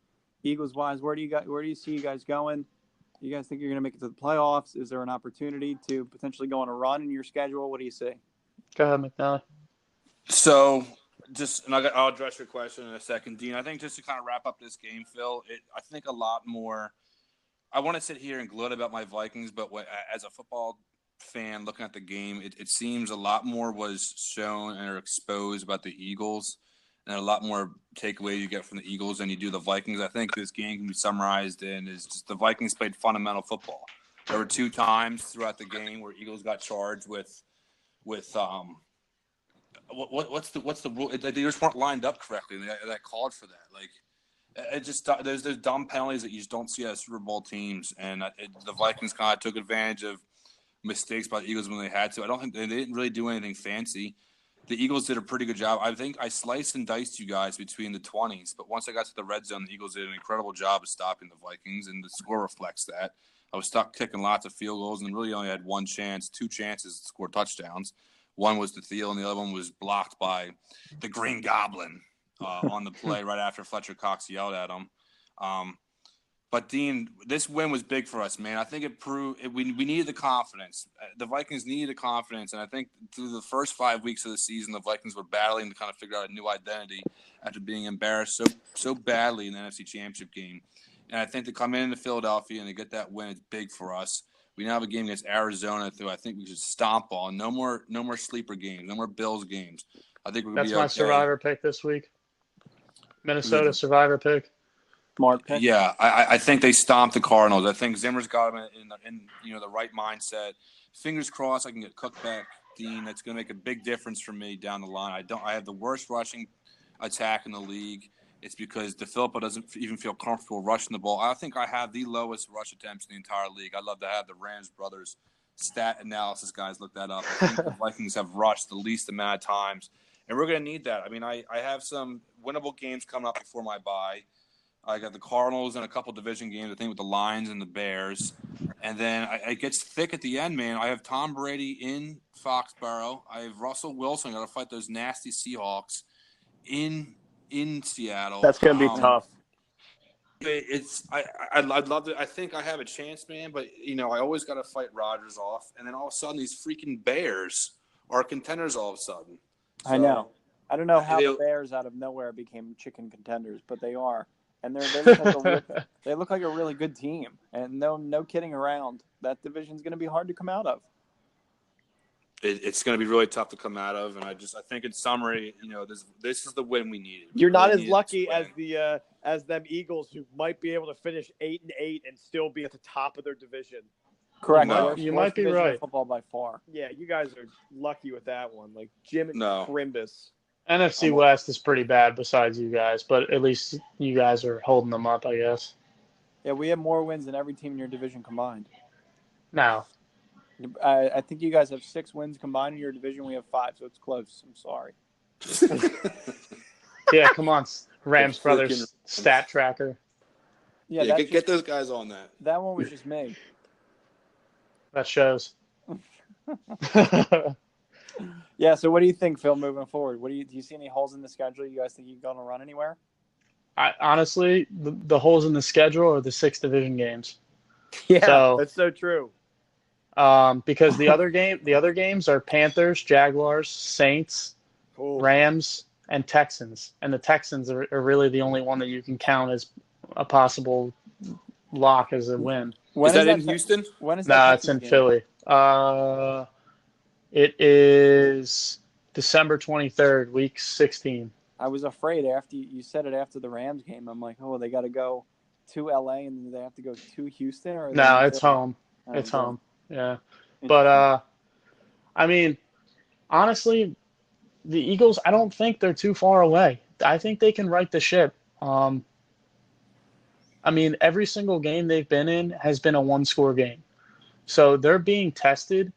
Eagles-wise? Where do you see you guys going? Do you guys think you're going to make it to the playoffs? Is there an opportunity to potentially go on a run in your schedule? What do you see? Go ahead, McNally. So, I'll address your question in a second, Dean. I think just to kind of wrap up this game, Phil, I think a lot more – I want to sit here and gloat about my Vikings, but as a football fan looking at the game, it seems a lot more was shown or exposed about the Eagles and a lot more takeaway you get from the Eagles than you do the Vikings. I think this game can be summarized in is just the Vikings played fundamental football. There were 2 times throughout the game where Eagles got charged with what's the rule? They just weren't lined up correctly. That called for that. Like it just there's dumb penalties that you just don't see at Super Bowl teams, and the Vikings kind of took advantage of mistakes by the Eagles when they had to. I don't think they didn't really do anything fancy. The Eagles did a pretty good job. I think I sliced and diced you guys between the 20s, but once I got to the red zone, the Eagles did an incredible job of stopping the Vikings, and the score reflects that. I was stuck kicking lots of field goals and really only had 2 chances to score touchdowns. One was to Thiel, and the other one was blocked by the Green Goblin on the play right after Fletcher Cox yelled at him. But, Dean, this win was big for us, man. I think it proved we needed the confidence. The Vikings needed the confidence, and I think through the first 5 weeks of the season, the Vikings were battling to kind of figure out a new identity after being embarrassed so badly in the NFC Championship game. And I think to come into Philadelphia and to get that win, it's big for us. We now have a game against Arizona, who I think we should stomp on. No more sleeper games. No more Bills games. I think we're going to be okay. That's my survivor pick this week. Minnesota survivor pick. Smart pick. Yeah, I think they stomped the Cardinals. I think Zimmer's got them in the right mindset. Fingers crossed I can get Cook back, Dean. That's going to make a big difference for me down the line. I have the worst rushing attack in the league. it's because DeFilippo doesn't even feel comfortable rushing the ball. I think I have the lowest rush attempts in the entire league. I'd love to have the Rams brothers stat analysis guys look that up. I think the Vikings have rushed the least amount of times, and we're going to need that. I mean, I have some winnable games coming up before my bye. I got the Cardinals and a couple division games, I think, with the Lions and the Bears. And then it gets thick at the end, man. I have Tom Brady in Foxborough. I have Russell Wilson. Got to fight those nasty Seahawks in Seattle. That's going to be tough. I'd love to. I think I have a chance, man. But I always got to fight Rodgers off, and then all of a sudden these freaking Bears are contenders. All of a sudden, I know. I don't know how the Bears out of nowhere became chicken contenders, but they are. And they look like a really good team. And no kidding around. That division's going to be hard to come out of. It's going to be really tough to come out of. And I think in summary, this is the win we needed. You're not as lucky as them Eagles, who might be able to finish 8-8 and still be at the top of their division. Correct. No, you might be right. Football by far. Yeah, you guys are lucky with that one. Like Jim and Crimbus. NFC West is pretty bad besides you guys, but at least you guys are holding them up, I guess. Yeah, we have more wins than every team in your division combined. No. I think you guys have 6 wins combined in your division. We have 5, so it's close. I'm sorry. Yeah, come on, Rams brothers stat tracker. Yeah, get those guys on that. That one was just me. That shows. Yeah, so what do you think, Phil, moving forward? Do you see any holes in the schedule? You guys think you're going to run anywhere? Honestly, the holes in the schedule are the 6 division games. Yeah, that's so true. Because the other games are Panthers, Jaguars, Saints, Rams, and Texans. And the Texans are really the only one that you can count as a possible lock as a win. Is that in Houston? When is that? Nah, it's in Philly. It is December 23rd, week 16. I was afraid after you said it after the Rams game. I'm like, they got to go to LA and then they have to go to Houston? Or no, it's home. It's home. Yeah. But, I mean, honestly, the Eagles, I don't think they're too far away. I think they can right the ship. I mean, every single game they've been in has been a one-score game. So they're being tested.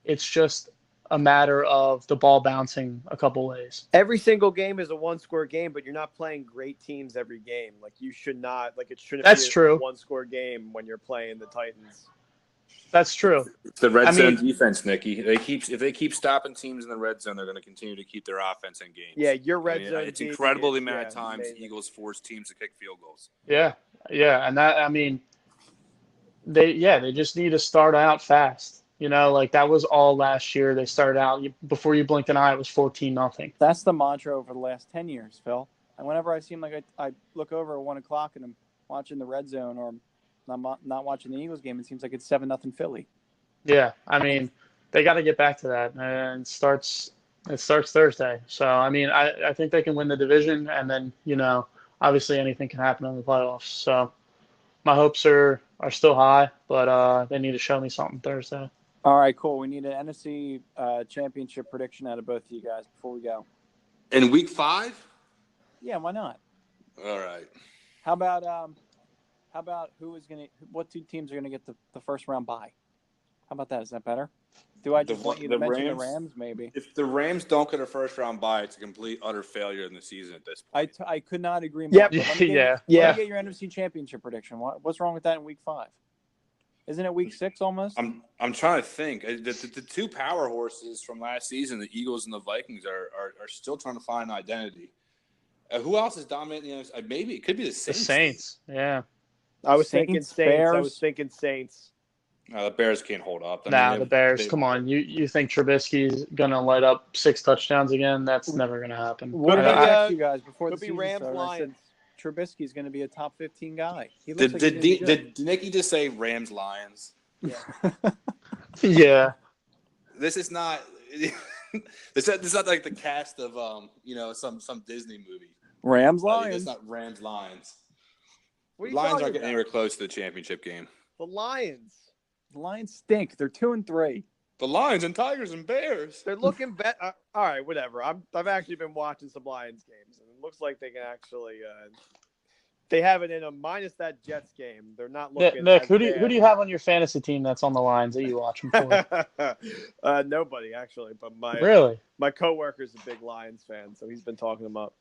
It's just a matter of the ball bouncing a couple ways. Every single game is a one-score game, but you're not playing great teams every game. Like, you should not – like, it shouldn't be a one-score game when you're playing the Titans. That's true. It's the red zone defense, Nicky. If they keep stopping teams in the red zone, they're going to continue to keep their offense in games. Yeah, your red zone. It's incredible the amount of times the Eagles force teams to kick field goals. Yeah, and that, I mean, they just need to start out fast. Like that was all last year. They started out before you blinked an eye. It was 14-0. That's the mantra over the last 10 years, Phil. And whenever I seem like I look over at 1 o'clock and I'm watching the red zone or I'm not watching the Eagles game, it seems like it's 7-0 Philly. Yeah, I mean, they got to get back to that, and it starts Thursday. So I mean, I think they can win the division, and then obviously anything can happen in the playoffs. So my hopes are still high, but they need to show me something Thursday. All right, cool. We need an NFC Championship prediction out of both of you guys before we go. In week 5? Yeah, why not? All right. How about what 2 teams are gonna get the first round bye? How about that? Is that better? Do I just want you to mention the Rams? Maybe. If the Rams don't get a first round bye, it's a complete utter failure in the season at this point. I could not agree more. Yep. Let me get your NFC Championship prediction. What's wrong with that in week 5? Isn't it week 6 almost? I'm trying to think. The 2 power horses from last season, the Eagles and the Vikings, are still trying to find an identity. Who else is dominating? Maybe it could be the Saints. The Saints, yeah. I was thinking Saints. Bears. I was thinking Saints. The Bears can't hold up. The Bears. Come on, you think Trubisky's gonna light up 6 touchdowns again? That's never gonna happen. What did I ask you guys before the season Rams started? Lions. Trubisky's going to be a top 15 guy. Did Nicky just say Rams Lions? Yeah. Yeah. This is not. This is not like the cast of some Disney movie. Rams Lions. It's not Rams Lions. Lions aren't getting anywhere close to the championship game. The Lions. The Lions stink. They're 2-3. The Lions and Tigers and Bears. They're looking better. All right, whatever. I've actually been watching some Lions games, and it looks like they can actually. They have it in them minus that Jets game. They're not looking. Nick, as who bad. do you have on your fantasy team that's on the Lions that you watch them for? Nobody actually, but my coworker's a big Lions fan, so he's been talking them up.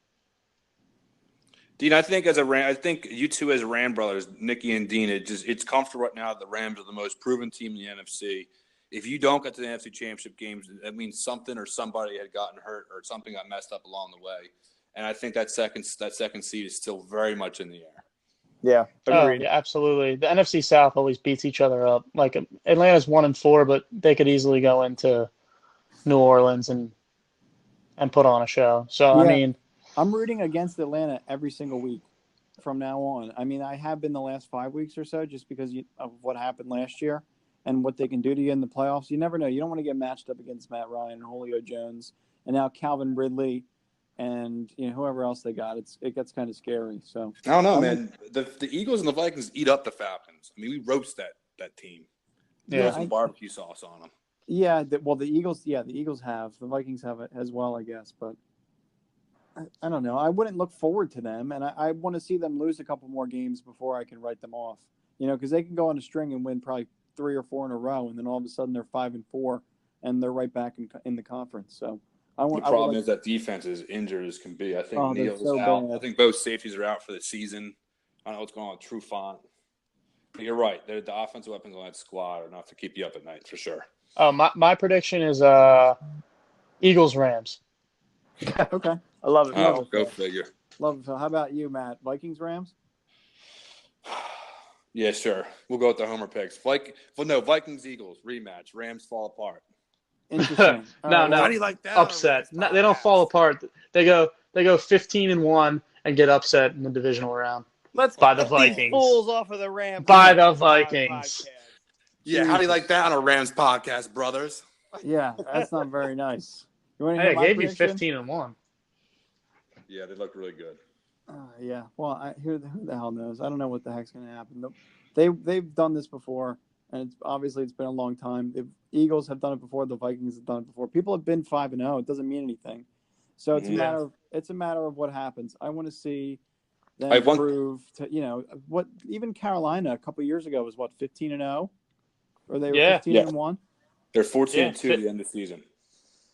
Dean, I think I think you two as Ram brothers, Nicky and Dean, it's comfortable right now that the Rams are the most proven team in the NFC. If you don't get to the NFC Championship games, that means something or somebody had gotten hurt or something got messed up along the way. And I think that second seed is still very much in the air. Yeah, agreed. Yeah, absolutely. The NFC South always beats each other up. Like Atlanta's 1-4, but they could easily go into New Orleans and put on a show. So Yeah. I mean, I'm rooting against Atlanta every single week from now on. I mean, I have been the last 5 weeks or so just because of what happened last year and what they can do to you in the playoffs. You never know. You don't want to get matched up against Matt Ryan and Julio Jones and now Calvin Ridley and whoever else they got. It gets kind of scary. So I don't know, man. The Eagles and the Vikings eat up the Falcons. I mean, we roast that team. Yeah, some barbecue sauce on them. Yeah, the Eagles. Yeah, the Eagles have. The Vikings have it as well, I guess. But I don't know. I wouldn't look forward to them, and I want to see them lose a couple more games before I can write them off. Because they can go on a string and win probably 3 or 4 in a row, and then all of a sudden they're 5-4, and they're right back in the conference. So the problem is that defense is injured as can be. I think Neal's out. Bad. I think both safeties are out for the season. I don't know what's going on with Trufant. But you're right. The offensive weapons on that squad are enough to keep you up at night for sure. Oh, my prediction is Eagles-Rams. Okay. I love it. Oh, go figure. Love it. How about you, Matt? Vikings-Rams? Yeah, sure. We'll go with the homer picks. Vikings-Eagles rematch. Rams fall apart. Interesting. No. How do you like that? Upset. No, they don't fall apart. They go 15-1 and get upset in the divisional round. Let's by the get Vikings. These fools off of the Rams. By the Vikings. Yeah, how do you like that on a Rams podcast, brothers? Yeah, that's not very nice. You want to Hey, hear I my gave you prediction? 15-1. Yeah, they look really good. Yeah. Well, who the hell knows? I don't know what the heck's going to happen. They've done this before, and it's been a long time. The Eagles have done it before. The Vikings have done it before. People have been 5-0. It doesn't mean anything. So it's a matter of what happens. I want to see them prove to what even Carolina a couple of years ago was 15-0, or they were 15-1. They're 14-2 at the end of the season.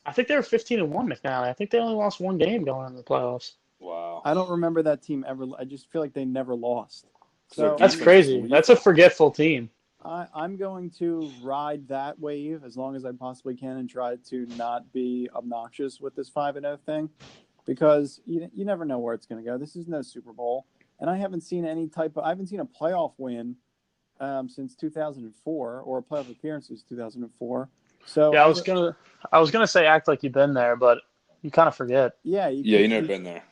I think they were 15-1, McNally. I think they only lost one game going into the playoffs. Wow. I don't remember that team ever. I just feel like they never lost. So that's crazy. That's a forgetful team. I'm going to ride that wave as long as I possibly can and try to not be obnoxious with this 5-0 thing, because you never know where it's going to go. This is no Super Bowl, and I haven't seen I haven't seen a playoff win since 2004 or a playoff appearance since 2004. So yeah, I was gonna say act like you've been there, but you kind of forget. Yeah, you've never been there.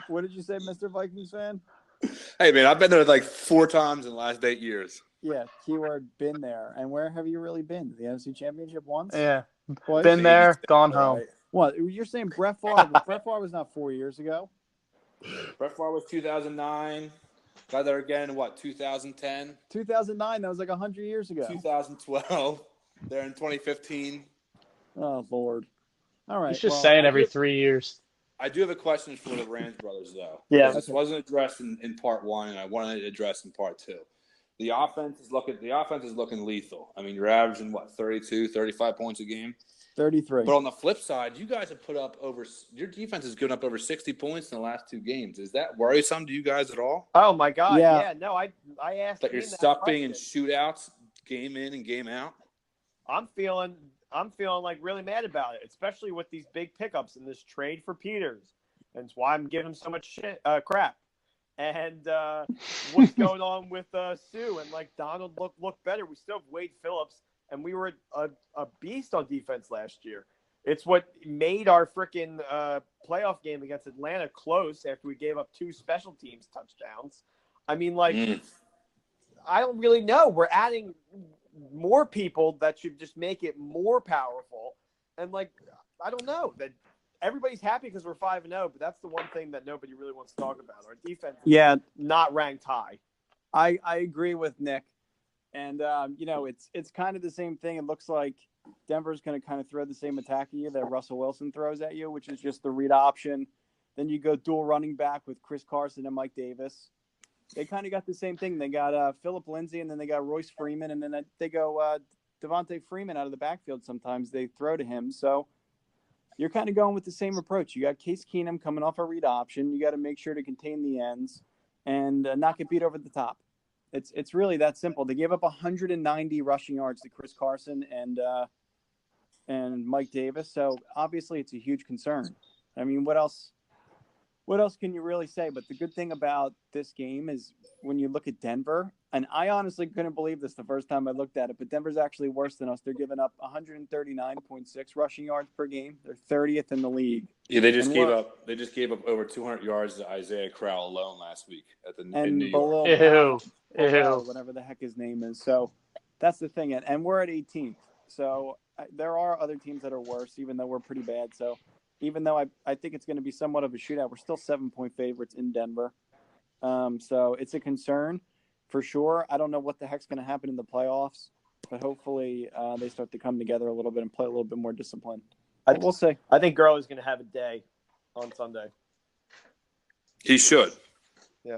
What did you say, Mr. Vikings fan? Hey, man, I've been there like 4 times in the last 8 years. Yeah, keyword been there. And where have you really been? The NFC Championship once? Yeah, Twice? been there, gone home. Right. What, you're saying Brett Favre? Brett Favre was not 4 years ago? Brett Favre was 2009. Got there again in 2010? 2009, that was like 100 years ago. 2012. There in 2015. Oh, Lord. All right. He's just saying every 3 years. I do have a question for the Rams brothers, though. Yeah. This wasn't addressed in part 1, and I wanted it addressed in part 2. The offense is looking lethal. I mean, you're averaging, 32, 35 points a game? 33. But on the flip side, you guys have put up your defense has given up over 60 points in the last 2 games. Is that worrisome to you guys at all? Oh, my God. Yeah. Yeah. No, I asked that you're stuck being in shootouts game in and game out? I'm feeling like really mad about it, especially with these big pickups in this trade for Peters. And it's why I'm giving him so much crap. And what's going on with Sue and Donald look better. We still have Wade Phillips, and we were a beast on defense last year. It's what made our freaking playoff game against Atlanta close after we gave up 2 special teams touchdowns. I mean, I don't really know. We're adding more people that should just make it more powerful. And I don't know that everybody's happy because we're 5-0, but that's the one thing that nobody really wants to talk about. Our defense is not ranked high. I agree with Nick. And it's kind of the same thing. It looks like Denver's going to kind of throw the same attack at you that Russell Wilson throws at you, which is just the read option. Then you go dual running back with Chris Carson and Mike Davis. They kind of got the same thing. They got Phillip Lindsay, and then they got Royce Freeman, and then they go Devontae Freeman out of the backfield. Sometimes they throw to him. So you're kind of going with the same approach. You got Case Keenum coming off a read option. You got to make sure to contain the ends and not get beat over the top. It's really that simple. They gave up 190 rushing yards to Chris Carson and Mike Davis. So obviously it's a huge concern. I mean, what else can you really say? But the good thing about this game is when you look at Denver, and I honestly couldn't believe this the first time I looked at it, but Denver's actually worse than us. They're giving up 139.6 rushing yards per game. They're 30th in the league. Yeah, they just gave up over 200 yards to Isaiah Crowell alone last week in New York. Ew. Whatever the heck his name is. So that's the thing. And we're at 18th. So there are other teams that are worse, even though we're pretty bad. So even though I think it's going to be somewhat of a shootout, we're still 7-point favorites in Denver. So it's a concern for sure. I don't know what the heck's going to happen in the playoffs, but hopefully they start to come together a little bit and play a little bit more disciplined. We'll see. I think Gurley's going to have a day on Sunday. He should. Yeah.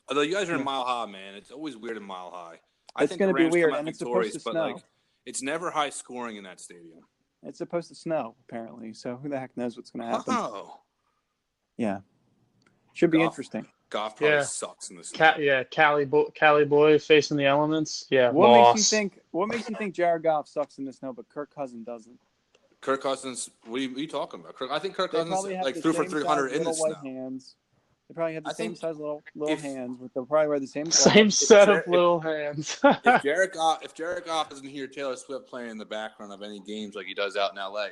Although you guys are in Mile High, man. It's always weird in Mile High. It's going to be weird, and it's supposed to snow. It's never high scoring in that stadium. It's supposed to snow, apparently. So who the heck knows what's going to happen? Oh. Yeah. Should be interesting. Goff probably sucks in the snow. Cali boy facing the elements. Yeah, What makes you think Jared Goff sucks in the snow, but Kirk Cousins doesn't? Kirk Cousins, what are you talking about? I think Kirk Cousins threw for 300 in the snow. Hands. They probably have the same size little hands, but they'll probably wear the same set of little hands. If Jared Goff doesn't hear Taylor Swift playing in the background of any games like he does out in LA,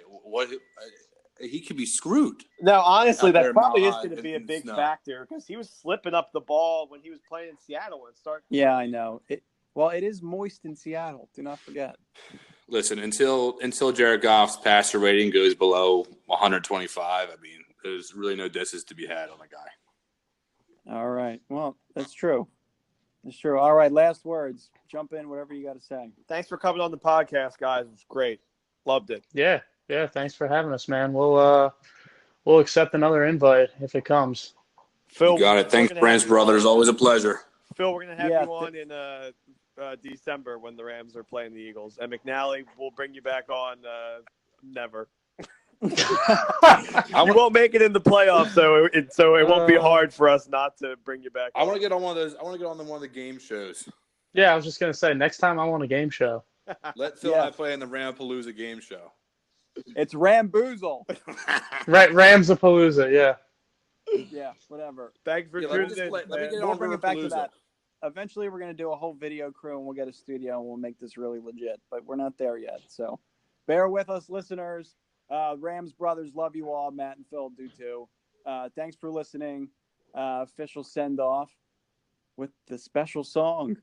he could be screwed. No, honestly, that probably is going to be a big factor because he was slipping up the ball when he was playing in Seattle and start. Yeah, I know. It is moist in Seattle. Do not forget. Listen, until Jared Goff's passer rating goes below 125, I mean, there's really no distance to be had on the guy. All right. Well, that's true. That's true. All right. Last words. Jump in, whatever you got to say. Thanks for coming on the podcast, guys. It was great. Loved it. Yeah. Thanks for having us, man. We'll accept another invite if it comes. Phil, you got it. Thanks, Rams Brothers. Always a pleasure. Phil, we're gonna have you on in December when the Rams are playing the Eagles, and McNally will bring you back on. Never. You won't make it in the playoffs, so it won't be hard for us not to bring you back. I want to get on one of those. I want to get on one of the game shows. Yeah, I was just gonna say next time I want a game show. Let Phil and I play in the Rampalooza game show. It's RAMBOOZLE. Right, Ramsapalooza. Yeah. Yeah, whatever. Thanks for tuning in. We'll bring it back to that. Eventually, we're going to do a whole video crew, and we'll get a studio, and we'll make this really legit. But we're not there yet, so bear with us, listeners. Rams Brothers, love you all. Matt and Phil do too. Thanks for listening. Official send-off with the special song.